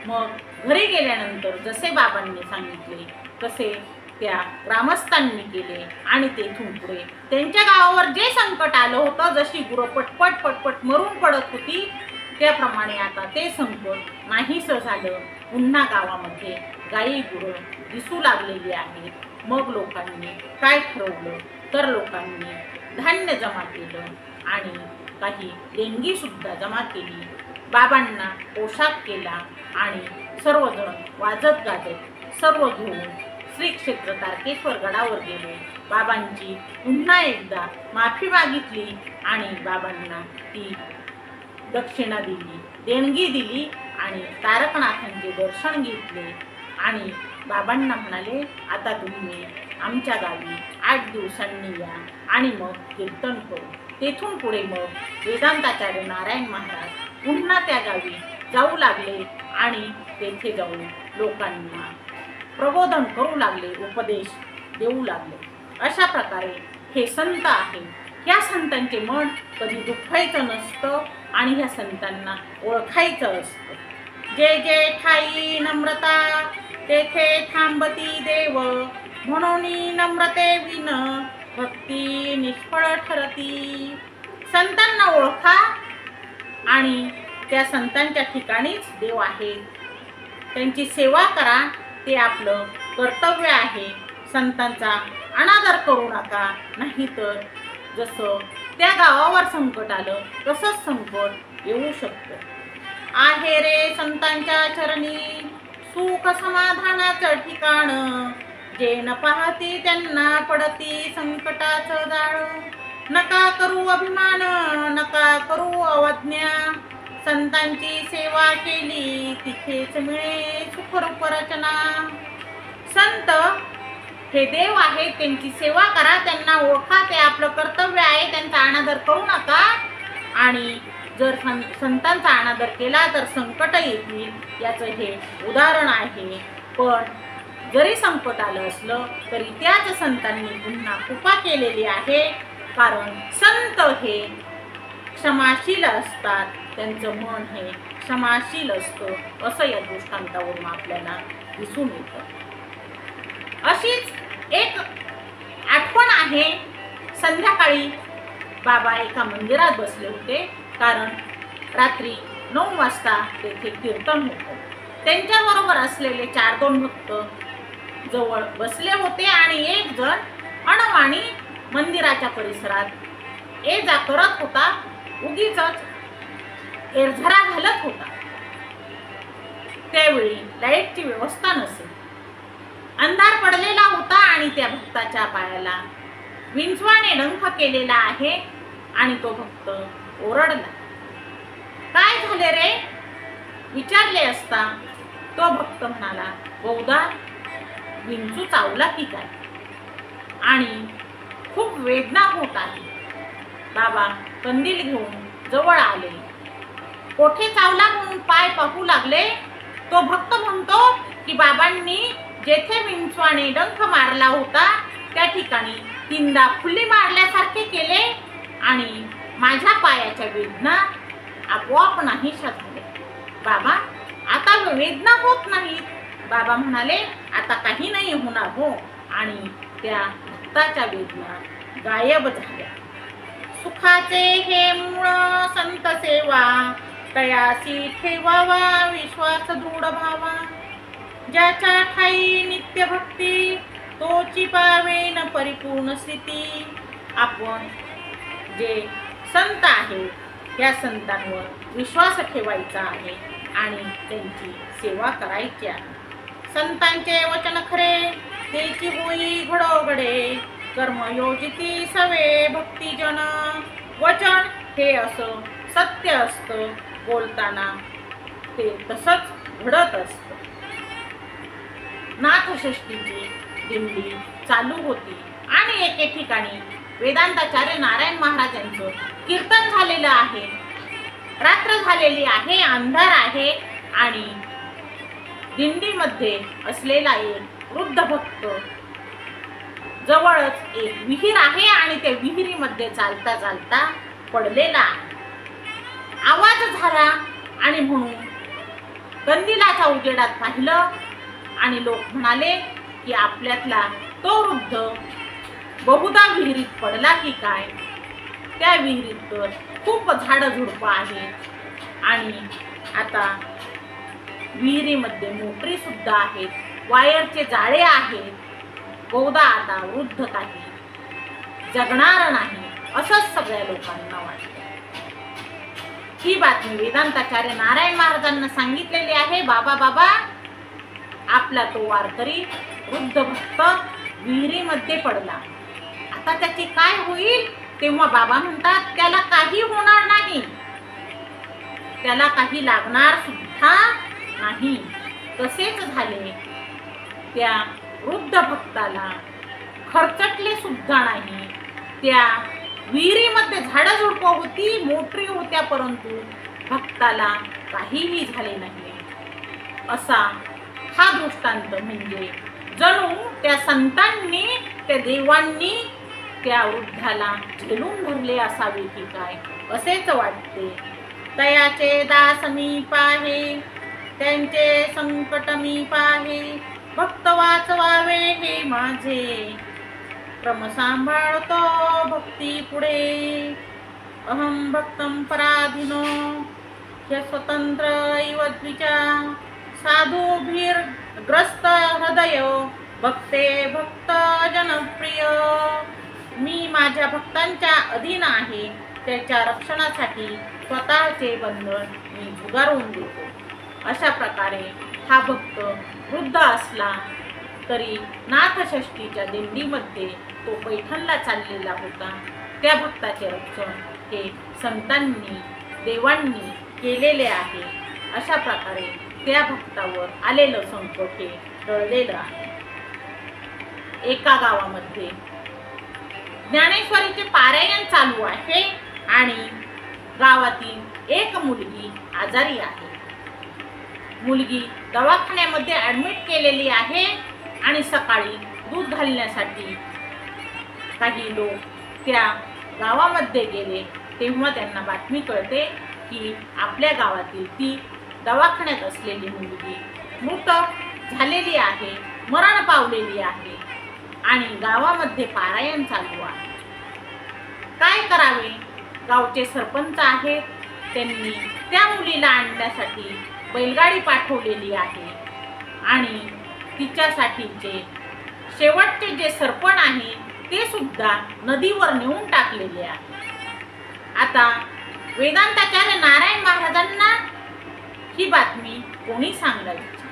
मग घरी गेल्यानंतर जसे बाबांनी सांगितले तसे त्या ग्रामस्थांनी केले आणि तेथून पुढे त्यांच्या गावावर जे संकट आलं होतं, जशी गुरं पटपट मरून पडत होती, त्याप्रमाणे आता ते संकट नाहीसं झालं. पुन्हा गावामध्ये गायी गुरं दिसू लागलेली आहेत. मग लोकांनी काय ठरवलं तर लोकांनी धान्य जमा केलं आणि काही देणगी सुद्धा जमा केली. बाबांना पोशाख केला आणि सर्वजण वाजत गाजत सर्व घेऊन श्री क्षेत्र तारकेश्वर गडावर गेले. बाबांची पुन्हा एकदा माफी मागितली आणि बाबांना ती दक्षिणा दिली, देणगी दिली आणि तारकनाथांचे दर्शन घेतले आणि बाबांना म्हणाले आता तुम्ही आमच्या गावी 8 दिवसांनी या आणि मग कीर्तन करू. तेथून पुढे मग वेदांताचार्य नारायण महाराज पुन्हा त्या गावी जाऊ लागले आणि तेथे जाऊन लोकांना प्रबोधन करू लागले, उपदेश देऊ लागले. अशा प्रकारे हे संत आहे. ह्या संतांचे मन कधी दुखायचं नसतं आणि ह्या संतांना ओळखायचं असतं. जे जे ठाई नम्रता तेथे थांबती देव, म्हणून नम्रते विन भक्ती निष्फळ ठरती. संतांना ओळखा आणि त्या संतांच्या ठिकाणीच देव आहे. त्यांची सेवा करा, ते आपलं कर्तव्य आहे. संतांचा अनादर करू नका, नाहीतर जसं त्या गावावर संकट आलं तसंच संकट येऊ शकतं. आहे रे संतांच्या चरणी सुख समाधानाचं ठिकाण, जे न पाहती त्यांना पडती संकटाचं जाळ. नका करू अभिमान, नका करू अवज्ञा, संतांची सेवा केली तिथेच मिळे सुखरूप रचना. संत हे देव आहेत, त्यांची सेवा करा, त्यांना ओळखा, ते आपलं कर्तव्य आहे. त्यांचा अनादर करू नका. आणि जर संतांचा अनादर केला तर संकट येतील, याचं हे उदाहरण आहे. पण जरी संकट आलं असलं तरी त्याच संतांनी पुन्हा कृपा केलेली आहे. कारण संत हे क्षमाशील असतात, त्यांचं मन हे क्षमाशील असतं, असं या दृष्टांतावरून आपल्याला दिसून येतं. अशीच एक आठवण आहे. संध्याकाळी बाबा एका मंदिरात बसले होते, कारण रात्री 9 वाजता तेथे कीर्तन होतं. त्यांच्याबरोबर असलेले 4-2 भक्त जवळ बसले होते आणि एक जण अनवाणी मंदिराच्या परिसरात ये जा करत होता, उगीच एरझरा घालत होता. त्यावेळी लाईटची व्यवस्था नसे, अंधार पडलेला होता आणि त्या भक्ताच्या पायाला विंचवाने डंख केलेला आहे आणि तो भक्त ओरडला. काय झाले रे विचारले असता तो भक्त म्हणाला, बहुधा विंचू चावला की काय आणि खूप वेदना होत आहे. बाबा कंदील घेऊन जवळ आले. कोठे चावला म्हणून पाय पाहू लागले. तो भक्त म्हणतो की बाबांनी जेथे विंचवाने डंख मारला होता त्या ठिकाणी 3दा फुली मारल्यासारखे केले आणि माझ्या पायाच्या वेदना आपोआप नाहीशा झाल्या. बाबा आता वेदना होत नाहीत. बाबा म्हणाले, आता काही नाही होणार हो. आणि त्या भक्ताच्या वेदना गायब झाल्या. सुखाचे हे मूळ संत सेवा, तयासी ठेवावा विश्वास दृढ भावा. ज्याच्या ठाई नित्य भक्ती, तोची पावेन परिपूर्ण स्थिती. आपण जे संत आहे त्या संतांवर विश्वास ठेवायचा आहे आणि त्यांची सेवा करायची आहे. संतांचे वचन खरे, तेची होई घडोघडे. कर्म योजिती सवे भक्तिजन. वचन हे असं सत्य असतं, बोलताना ते तसंच घडत असतं. नाथषष्ठीची दिंडी चालू होती आणि एके ठिकाणी वेदांताचार्य नारायण महाराज यांचं कीर्तन झालेलं आहे. रात्र झालेली आहे, अंधार आहे आणि दिंडीमध्ये असलेला एक वृद्ध भक्त जवळच एक विहीर आहे आणि त्या विहिरीमध्ये चालता चालता पडलेला आहे. आवाज झाला आणि म्हणून कंदिलाच्या उजेडात पाहिलं आणि लोक म्हणाले की आपल्यातला तो वृद्ध बहुधा विहिरीत पडला की काय. त्या विहिरीत तर खूप झाडं झुडपं आहे आणि आता विहिरीमध्ये मोटरी सुद्धा आहेत, वायरचे जाळे आहेत. बहुधा आता वृद्ध काही जगणार नाही असंच सगळ्या लोकांना वाटतं. ही बातमी वेदांताचार्य नारायण महाराजांना सांगितलेली आहे. बाबा आपला तो वारकरी वृद्ध भक्त विहिरीमध्ये पडला, आता त्याची काय होईल. तेव्हा बाबा म्हणतात त्याला काही होणार नाही, त्याला काही लागणार सुद्धा नाही. तसेच झाले. त्या वृद्ध भक्ताला खरचटले सुद्धा नाही. त्या विहिरीमध्ये झाडं झुडपं होती, मोटरी होत्या, परंतु भक्ताला काहीही झाले नाही. असा हा दृष्टांत म्हणजे जणू त्या संतांनी, त्या देवांनी त्या वृद्धाला झेलून धरले असावे की काय असेच वाटते. तयाचे दास मी पाहे, त्यांचे संकट मी पाहे. भक्त वाचवावे हे माझे, क्रम सांभाळतो भक्ती पुढे. अहम भक्तं पराधीनो ह्य स्वतंत्र इव द्विजा, साधुभिर्ग्रस्त हृदय भक्ते भक्त जनप्रिय. मी माझ्या भक्तांच्या अधीन आहे, त्याच्या रक्षणासाठी स्वतःचे बंधन मी झुगारून देतो. अशा प्रकारे हा भक्त वृद्ध असला तरी नाथषष्ठीच्या दिंडीमध्ये तो पैठणला चाललेला होता. त्या भक्ताचे रक्षण हे संतांनी देवांनी केलेले आहे. अशा प्रकारे त्या भक्तावर आलेलं संकट हे टळलेलं आहे. एका गावामध्ये ज्ञानेश्वरीचे पारायण चालू आहे आणि गावातील एक मुलगी आजारी आहे. मुलगी दवाखान्यामध्ये ॲडमिट केलेली आहे आणि सकाळी दूध घालण्यासाठी काही लोक त्या गावामध्ये गेले तेव्हा त्यांना बातमी कळते की आपल्या गावातील ती दवाखान्यात असलेली मुलगी मृत झालेली आहे, मरण पावलेली आहे आणि गावामध्ये पारायण चालू आहे. काय करावे? गावचे सरपंच आहेत, त्यांनी त्या मुलीला आणण्यासाठी बैलगाडी पाठवलेली आहे आणि तिच्यासाठीचे शेवटचे जे सरपण आहे ते सुद्धा नदीवर नेऊन टाकलेले आहे. आता वेदांताचार्य नारायण महाराजांना ही बातमी कोणी सांगायची?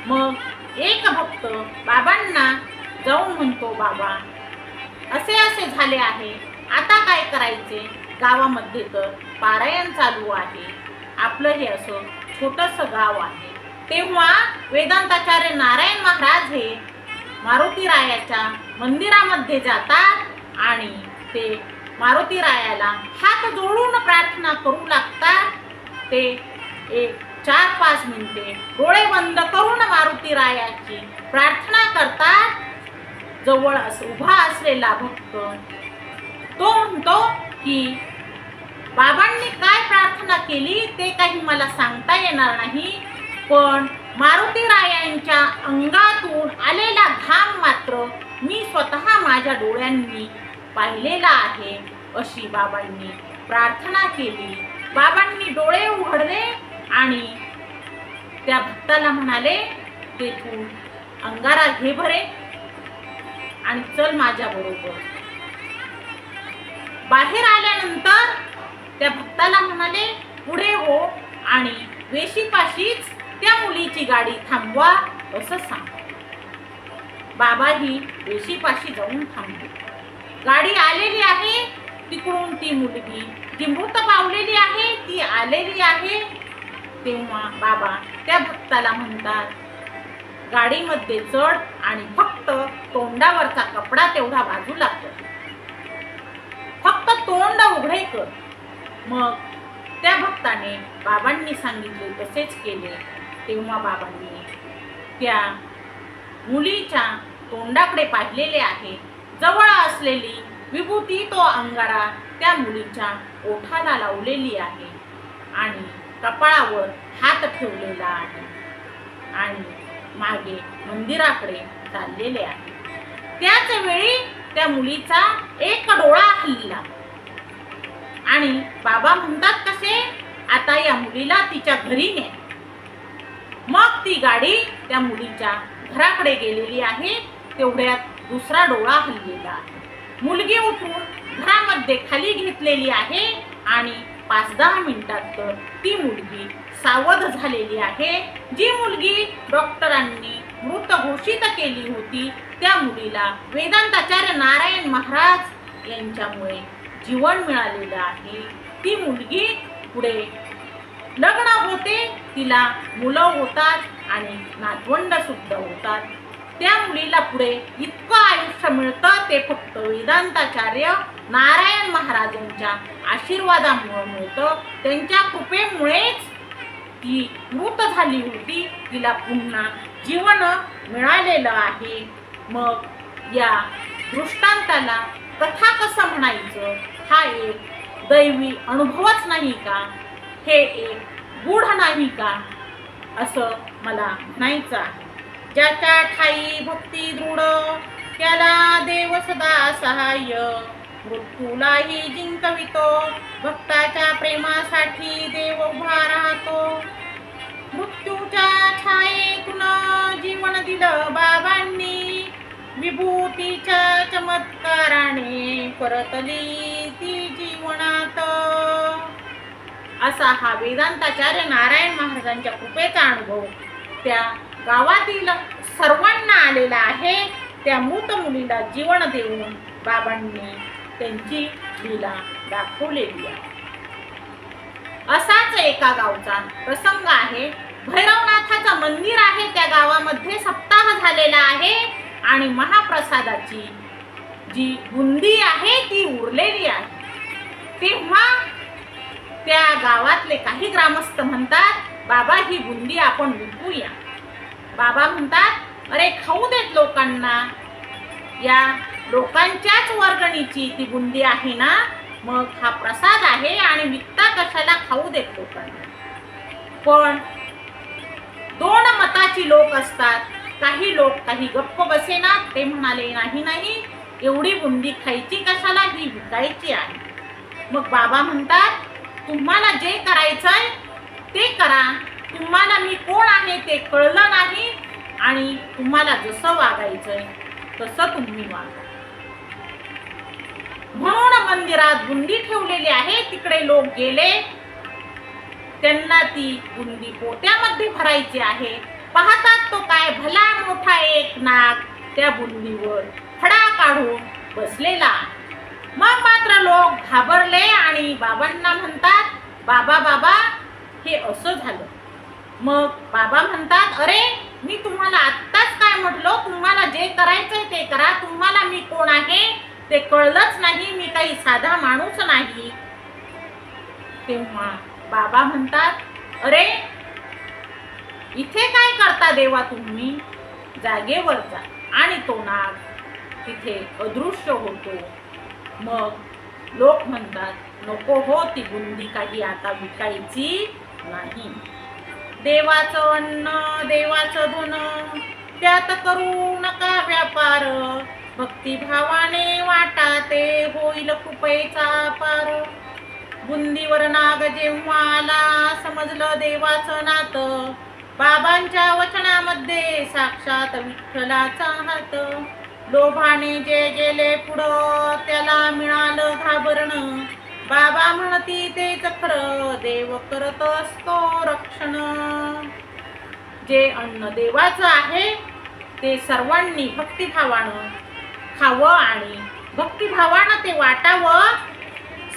मग एक भक्त बाबांना जाऊन म्हणतो, बाबा असे असे झाले आहे, आता काय करायचे? गावामध्ये तर पारायण चालू आहे, आपलं हे असं छोटंसं गाव आहे. तेव्हा वेदांताचार्य नारायण महाराज हे मारुती रायाच्या मंदिरामध्ये जातात आणि ते मारुती रायाला हात जोडून प्रार्थना करू लागतात. ते एक 4-5 मिनिटे डोळे बंद करून मारुती रायाची प्रार्थना करतात. जवळ उभा असलेला भक्त तो म्हणतो की बाबांनी काय प्रार्थना केली ते काही मला सांगता येणार नाही, पण मारुती रायांच्या अंगातून आलेला घाम मात्र मी स्वतः माझ्या डोळ्यांनी पाहिलेला आहे, अशी बाबांनी प्रार्थना केली. बाबांनी डोळे उघडले आणि त्या भक्ताला म्हणाले, ते तू अंगारा घे भरे आणि चल माझ्या बरोबर. बाहेर आल्यानंतर त्या भक्ताला म्हणाले, पुढे हो आणि वेशीपाशीच त्या मुलीची गाडी थांबवा असं सांग. बाबा ही वेशीपाशी जाऊन थांबले. गाडी आलेली आहे, तिकडून ती मुलगी जी मृत पावलेली आहे ती आलेली आहे. तेव्हा बाबा त्या भक्ताला म्हणतात, गाडीमध्ये चढ आणि फक्त तोंडावरचा कपडा तेवढा बाजूला कर, फक्त तोंड उघडे कर. मग त्या भक्ताने बाबांनी सांगितले तसेच केले. तेव्हा बाबांनी त्या मुलीच्या तोंडाकडे पाहिलेले आहे. जवळ असलेली विभूती तो अंगारा त्या मुलीच्या ओठाला लावलेली आहे आणि कपाळावर हात ठेवलेला आहे आणि मागे मंदिराकडे चाललेले आहे. त्याच वेळी त्या मुलीचा एक डोळा हलला आणि बाबा म्हणतात कसे, आता या मुलीला तिच्या घरी ने. मग ती गाडी त्या मुलीच्या घराकडे गेलेली आहे. तेवढ्यात दुसरा डोळा हललेला आहे. मुलगी उठून घरामध्ये खाली घेतलेली आहे आणि 5-10 मिनिटात तर ती मुलगी सावध झालेली आहे. जी मुलगी डॉक्टरांनी मृत घोषित केली होती त्या मुलीला वेदांताचार्य नारायण महाराज यांच्यामुळे जीवन मिळालेलं आहे. ती मुलगी पुढे लग्न होते, तिला मुलं होतात आणि नातवंड सुद्धा होतात. त्या मुलीला पुढे इतकं आयुष्य मिळतं ते फक्त वेदांताचार्य नारायण महाराजांच्या आशीर्वादामुळे मिळतं. त्यांच्या कृपेमुळेच ती मृत झाली होती, तिला पुन्हा जीवन मिळालेलं आहे. मग या दृष्टांताला कथा कसं म्हणायचं? हा एक दैवी अनुभवच नाही का? हे एक गूढ नाही का? असं मला म्हणायचं आहे. ज्याच्या ठाई भक्ती दृढ त्याला देव सदा सहाय्य. मृत्यूलाही जिंकवितो भक्ताच्या प्रेमासाठी देव उभा राहतो. मृत्यूच्या छायेतून जीवन दिलं बाबांनी, विभूतीच्या चमत्काराने परतली ती जीवनात. असा हा वेदांताचार्य नारायण महाराजांच्या कृपेचा अनुभव त्या गावातील सर्वांना आलेला आहे. त्या मृत मुलीला जीवन देऊन बाबांनी त्यांची लीला दाखवलेली आहे. असाच एका गावचा प्रसंग आहे. भैरवनाथाचं मंदिर आहे त्या गावामध्ये. सप्ताह झालेला आहे आणि महाप्रसादाची जी बुंदी आहे ती उरलेली आहे. तेव्हा त्या गावातले काही ग्रामस्थ म्हणतात, बाबा ही बुंदी आपण विकूया. बाबा म्हणतात, अरे खाऊ देत लोकांना, या लोकांच्याच वर्गणीची ती बुंदी आहे ना, मग हा प्रसाद आहे आणि विकता कशाला, खाऊ देत लोकांना. पण दोन मताची लोक असतात. काही लोक काही गप्प बसेना, ते म्हणाले नाही नाही एवढी बुंदी खायची कशाला, ही विकायची आहे. मग बाबा म्हणतात, तुम्हाला जे करायचंय ते करा. तुम्हाला मी कोण आहे ते कळलं नाही आणि तुम्हाला जसं वागायचंय तसं तुम्ही वागा. म्हणून मंदिरात बुंदी ठेवलेली आहे. तिकडे लोक गेले, त्यांना ती बुंदी पोत्यामध्ये भरायची आहे. पाहतात तो काय भला मोठा एक नाग त्या बुंदीवर खडा काढून बसलेला. मग मात्र लोक घाबरले आणि बाबांना म्हणतात, बाबा बाबा हे असं झालं. मग बाबा म्हणतात, अरे मी तुम्हाला आत्ताच काय म्हटलो, तुम्हाला जे करायचंय ते करा. तुम्हाला मी कोण आहे ते कळलंच नाही, मी काही साधा माणूस नाही. तेव्हा बाबा म्हणतात, अरे इथे काय करता देवा तुम्ही, जागेवर जा. आणि तो नाग तिथे अदृश्य होतो. मग लोक म्हणतात, नको हो ती बुंदी काही आता विकायची नाही. देवाचं अन्न देवाचं धन त्यात करू नका व्यापार. भक्तिभावाने वाटा ते होईल कृपेचा पार. बुंदीवर नाग जेव्हा आला समजलं देवाचं नातं. बाबांच्या वचनामध्ये साक्षात विठ्ठलाचा हात. लोभाने जे गेले पुढं त्याला मिळालं घाबरणं. बाबा म्हणती तेच खरं देव करत असतो रक्षण. जे अन्न देवाचं आहे ते सर्वांनी भक्तिभावानं खावं आणि भक्तिभावानं ते वाटावं.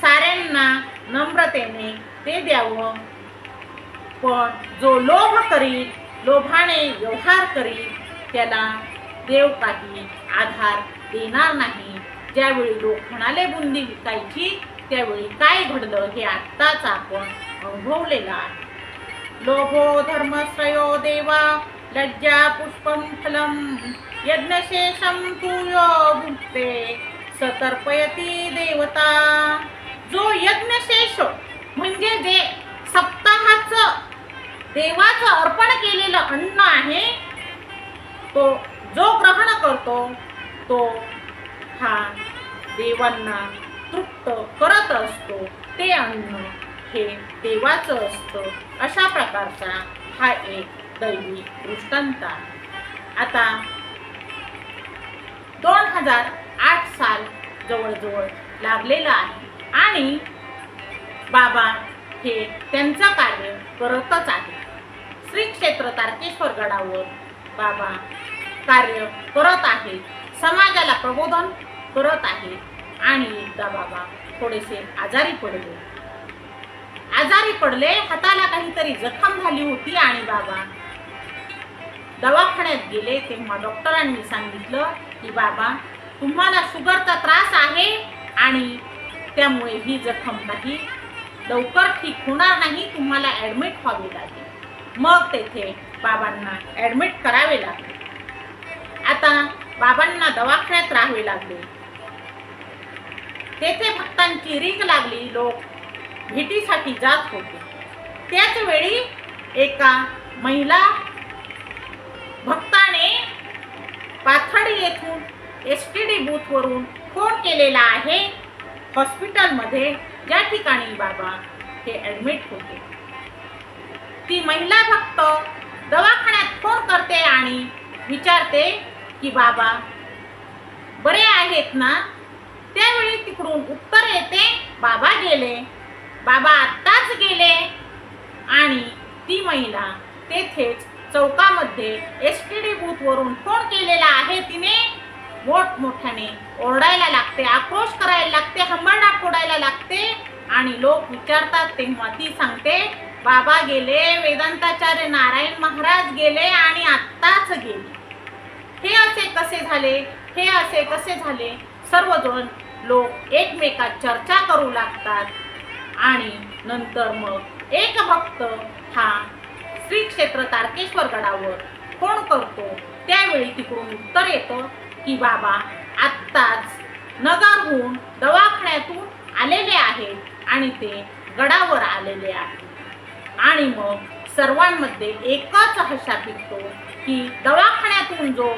साऱ्यांना नम्रतेने ते द्यावं. पण जो लोभ करील, लोभाने व्यवहार करील, त्याला देव काही आधार देणार नाही. ज्यावेळी लोक म्हणाले बुंदी विकायची, त्यावेळी काय घडलं हे आत्ताच आपण अनुभवलेलं आहे. लोभो धर्मश्रयो देवा लज्जा पुष्पम फलम. यज्ञशेषम तुयो भुक्ते सतर्पयती देवता. जो यज्ञशेष म्हणजे जे सप्ताहाचं देवाचं अर्पण केलेलं अन्न आहे, तो जो ग्रहण करतो तो हा देवांना तृप्त करत असतो. ते अन्न हे देवाचं असतं. अशा प्रकारचा हा एक दैवी दृष्टांत आहे. आता 2008 साल जवळजवळ लागलेलं आहे आणि बाबा हे त्यांचं कार्य करतच आहे. श्री क्षेत्र तारकेश्वर गडावर बाबा कार्य करत आहेत. समाजाला प्रबोधन करत आहेत. आणि एकदा बाबा थोडेसे आजारी पडले. हाताला काहीतरी जखम झाली होती आणि बाबा दवाखान्यात गेले. तेव्हा डॉक्टरांनी सांगितलं की बाबा तुम्हाला शुगरचा त्रास आहे आणि त्यामुळे ही जखम काही लवकर ठीक होणार नाही, तुम्हाला ॲडमिट व्हावे लागेल. मग तेथे बाबांना ॲडमिट करावे लागले. आता बाबांना दवाखान्यात राहावे लागले. तेथे भक्तांची रीघ लागली. लोक भेटीसाठी जात होते. त्याच वेळी एका महिला भक्ताने पाथर्डी येथून STD बूथवरून फोन केलेला आहे हॉस्पिटलमध्ये, ज्या ठिकाणी बाबा हे ॲडमिट होते. ती महिला भक्त दवाखान्यात फोन करते आणि विचारते की बाबा बरे आहेत ना. त्यावेळी तिकडून उत्तर येते बाबा गेले, बाबा आत्ताच गेले. आणि ती महिला तेथेच चौकामध्ये STD बूथवरून फोन केलेला आहे तिने मोठमोठ्याने ओरडायला लागते, आक्रोश करायला लागते, हंबरडा फोडायला लागते. आणि लोक विचारतात तेव्हा ती सांगते बाबा गेले, वेदांताचार्य नारायण महाराज गेले आणि आत्ताच गेले. हे असे कसे झाले, हे असे कसे झाले. सर्वजण लोक एकमेकात चर्चा करू लागतात. आणि नंतर मग एक भक्त हा श्री क्षेत्र तारकेश्वर गडावर फोन करतो. त्यावेळी तिकडून उत्तर येतं की बाबा आत्ताच नगरहून दवाखान्यातून आलेले आहेत आणि ते गडावर आलेले आहेत. आणि मग सर्वांमध्ये एकच हशा पिकतो की दवाखान्यातून जो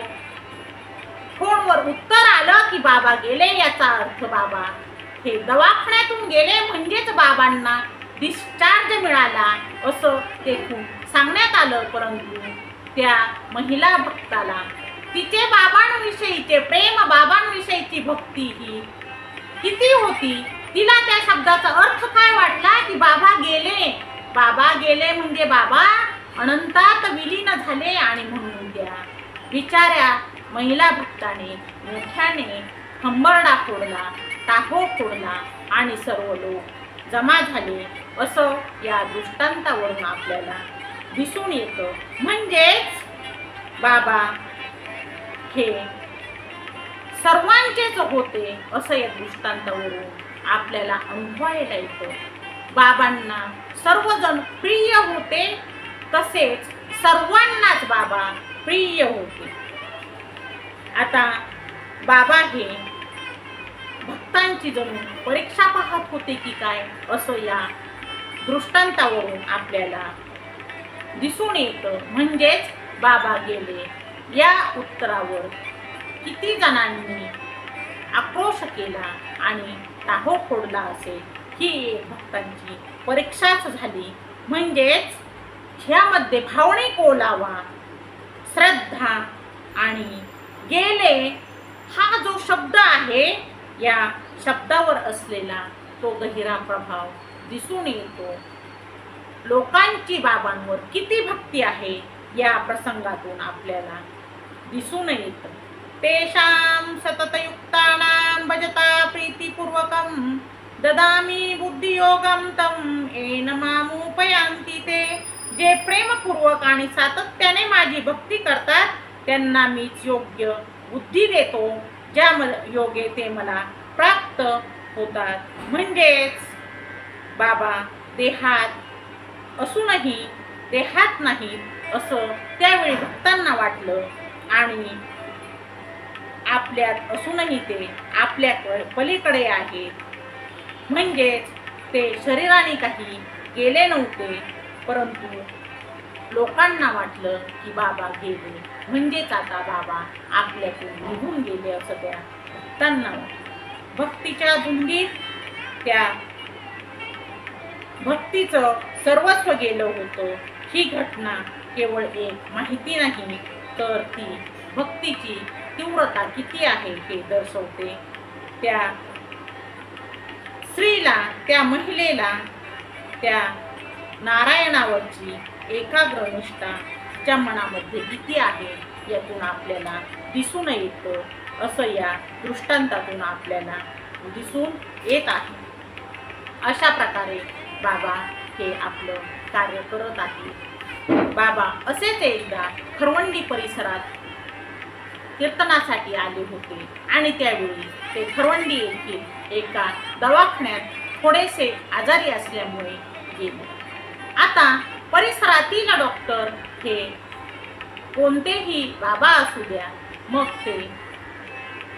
फोनवर उत्तर आलं की बाबा गेले, याचा अर्थ बाबा हे दवाखान्यातून गेले म्हणजेच बाबांना डिस्चार्ज मिळाला असं तेथून सांगण्यात आलं. परंतु त्या महिला भक्ताला तिचे बाबांविषयीचे प्रेम, बाबांविषयीची भक्ती ही किती होती, तिला त्या शब्दाचा अर्थ काय वाटला की बाबा गेले, बाबा गेले म्हणजे बाबा अनंतात विलीन झाले. आणि म्हणून त्या बिचाऱ्या महिला भक्ताने मोठ्याने हंबरडा फोडला, टाहो फोडला आणि सर्व लोक जमा झाले असं या दृष्टांतावरून आपल्याला दिसून येतं. म्हणजेच बाबा हे सर्वांचेच होते असं या दृष्टांतावरून आपल्याला अनुभवायला येतं. बाबांना सर्वजण प्रिय होते, तसेच सर्वांनाच बाबा प्रिय होते. आता बाबा हे भक्तांची जणू परीक्षा पाहत होते की काय असं या दृष्टांतावरून आपल्याला दिसून येतं. म्हणजेच बाबा गेले या उत्तरावर किती जणांनी आक्रोश केला आणि टाहो फोडला असेल, ही एक भक्तांची परीक्षाच झाली. म्हणजेच ह्यामध्ये भावनिक ओलावा, श्रद्धा आणि गेले हा जो शब्द आहे, या शब्दावर असलेला तो गहिरा प्रभाव दिसून येतो. लोकांची बाबांवर किती भक्ती आहे या प्रसंगातून आपल्याला दिसून येतं. तेषां सततयुक्तानां भजता प्रीतिपूर्वकं ददामि बुद्धियोगं तं येन मामुपयांति ते. जे प्रेमपूर्वक आणि सातत्याने माझी भक्ती करतात त्यांना मीच योग्य बुद्धी देतो, ज्या योगे ते मला प्राप्त होतात. म्हणजेच बाबा देहात असूनही देहात नाहीत असं त्यावेळी भक्तांना वाटलं आणि आपल्यात असूनही ते आपल्या पलीकडे आहेत. म्हणजेच ते शरीराने काही गेले नव्हते, परंतु लोकांना वाटलं की बाबा गेले म्हणजेच आता बाबा आपल्यातून निघून गेले असं त्या भक्तांना वाटलं. भक्तीच्या धुंदीत त्या भक्तीचं सर्वस्व गेलं होतं. ही घटना केवळ एक माहिती नाही, तर ती भक्तीची तीव्रता किती आहे हे दर्शवते. त्या स्त्रीला, त्या महिलेला त्या नारायणावरची एकाग्र निष्ठा तिच्या मनामध्ये किती आहे यातून आपल्याला दिसून येतं असं या दृष्टांतातून आपल्याला दिसून येत आहे. अशा प्रकारे बाबा हे आपलं कार्य करत आहे. बाबा असेच एकदा खरवंडी परिसरात कीर्तनासाठी आले होते आणि त्यावेळी ते खरवंडी येथील एका दवाखान्यात थोडेसे आजारी असल्यामुळे गेले. आता परिसरातील डॉक्टर हे कोणतेही बाबा असू द्या, मग ते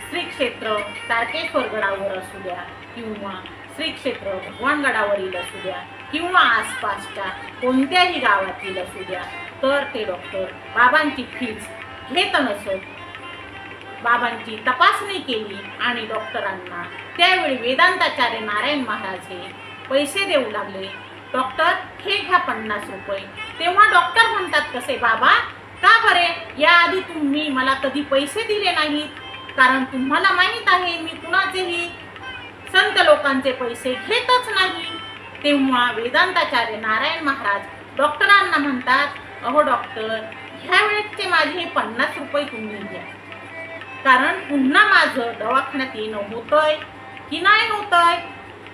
श्री क्षेत्र तारकेश्वर गडावर असू द्या किंवा श्री क्षेत्र भगवान गडावरील असू द्या किंवा आसपासच्या कोणत्याही गावातील असू द्या, तर ते डॉक्टर बाबांची फीस घेत नसत. बाबांची तपासणी केली आणि डॉक्टरांना त्यावेळी वेदांताचार्य नारायण महाराज हे पैसे देऊ लागले. डॉक्टर हे घ्या 50 रुपये. तेव्हा डॉक्टर म्हणतात, कसे बाबा, का बरे याआधी तुम्ही मला कधी पैसे दिले नाहीत? कारण तुम्हाला माहीत आहे मी कुणाचेही संत लोकांचे पैसे घेतच नाही. तेव्हा वेदांताचार्य नारायण महाराज डॉक्टरांना म्हणतात, अहो डॉक्टर, ह्या वेळेचे माझे 50 रुपये तुम्ही घ्या, कारण पुन्हा माझं दवाखान्यात येणं होतंय की नाही होतंय,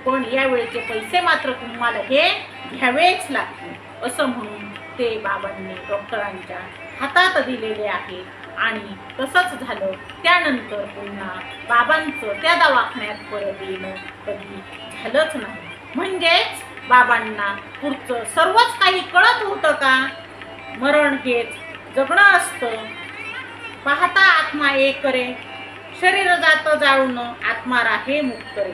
पण या वेळेचे पैसे मात्र तुम्हाला हे घ्यावेच लागतील. असं म्हणून ते बाबांनी डॉक्टरांच्या हातात दिलेले आहे. आणि तसंच झालं. त्यानंतर पुन्हा बाबांचं त्या दवाखान्यात परत येणं कधी झालंच नाही. म्हणजेच बाबांना पुढचं सर्वच काही कळत होतं का? मरण हेच जगणं असतं. पाहता आत्मा एक करे, शरीर जात जाळून आत्मा राहे मुक्त रे.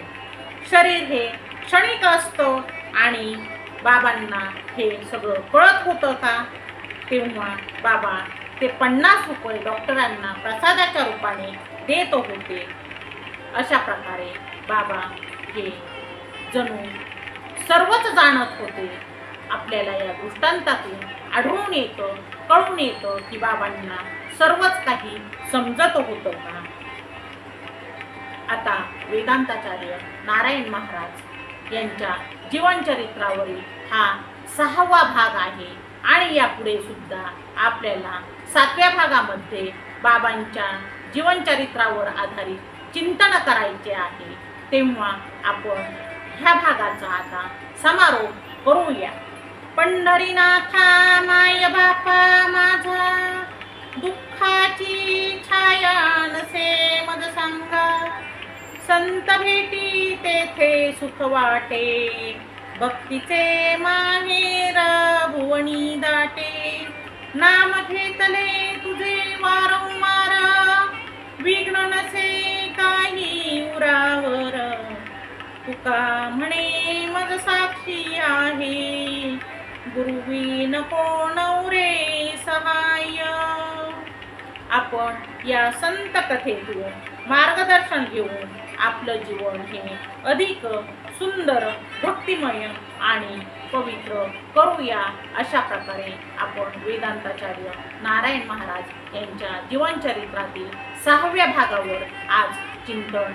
शरीर हे क्षणिक असतं आणि बाबांना हे सगळं कळत होतं का? तेव्हा बाबा ते 50 रुपये डॉक्टरांना प्रसादाच्या रूपाने देत होते. अशा प्रकारे बाबा हे जणू सर्वच जाणत होते. आपल्याला या दृष्टांतातून आढळून येतं, कळून येतं की बाबांना सर्वच काही समजत होतं का? आता वेदांताचार्य नारायण महाराज यांच्या जीवनचरित्रावरील हा 6वा भाग आहे. आणि यापुढे सुद्धा आपल्याला 7व्या भागामध्ये बाबांच्या जीवनचरित्रावर आधारित चिंतन करायचे आहे. तेव्हा आपण ह्या भागाचा आता समारोप करूया. पंढरीनाथा माय बापा माझा, दुःखाची छाया नसे मज सांगा. संत भेटी तेथे सुख वाटे, भक्तीचे माहेर भुवनी दाटे. नाम घेतले तुझे वारंवार, विघ्न नसे काही उरावर. तुका म्हणे मज साक्षी आहे, गुरुविन कोण रे सहाय्य. आपण या संत कथेतून मार्गदर्शन घेऊन आपलं जीवन हे अधिक सुंदर, भक्तिमय आणि पवित्र करूया. अशा प्रकारे आपण वेदांताचार्य नारायण महाराज यांच्या जीवनचरित्रातील 6व्या भागावर आज चिंतन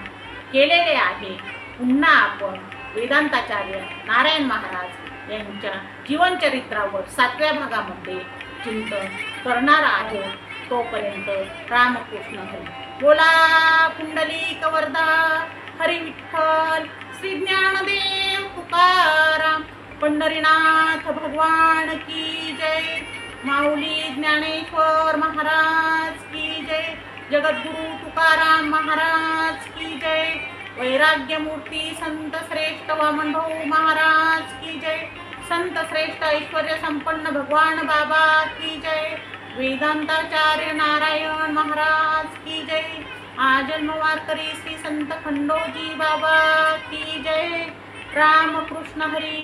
केलेले आहे. पुन्हा आपण वेदांताचार्य नारायण महाराज यांच्या जीवनचरित्रावर 7व्या भागामध्ये चिंतन करणार आहोत. तोपर्यंत रामकृष्ण हरी. बोला पुंडलिक वरदा हरी विठ्ठल श्री ज्ञानदेव तुकाराम. पंढरीनाथ भगवान की जय. माऊली ज्ञानेश्वर महाराज की जय. जगद्गुरु तुकाराम महाराज की जय. वैराग्यमूर्ती संत श्रेष्ठ वामनभाऊ महाराज की जय. संत श्रेष्ठ ऐश्वर्य संपन्न भगवान बाबा की जय. वेदांताचार्य नारायण महाराज की जय. आजन्म वारकरी श्री संत खंडोजी बाबा की जय. रामकृष्ण हरी.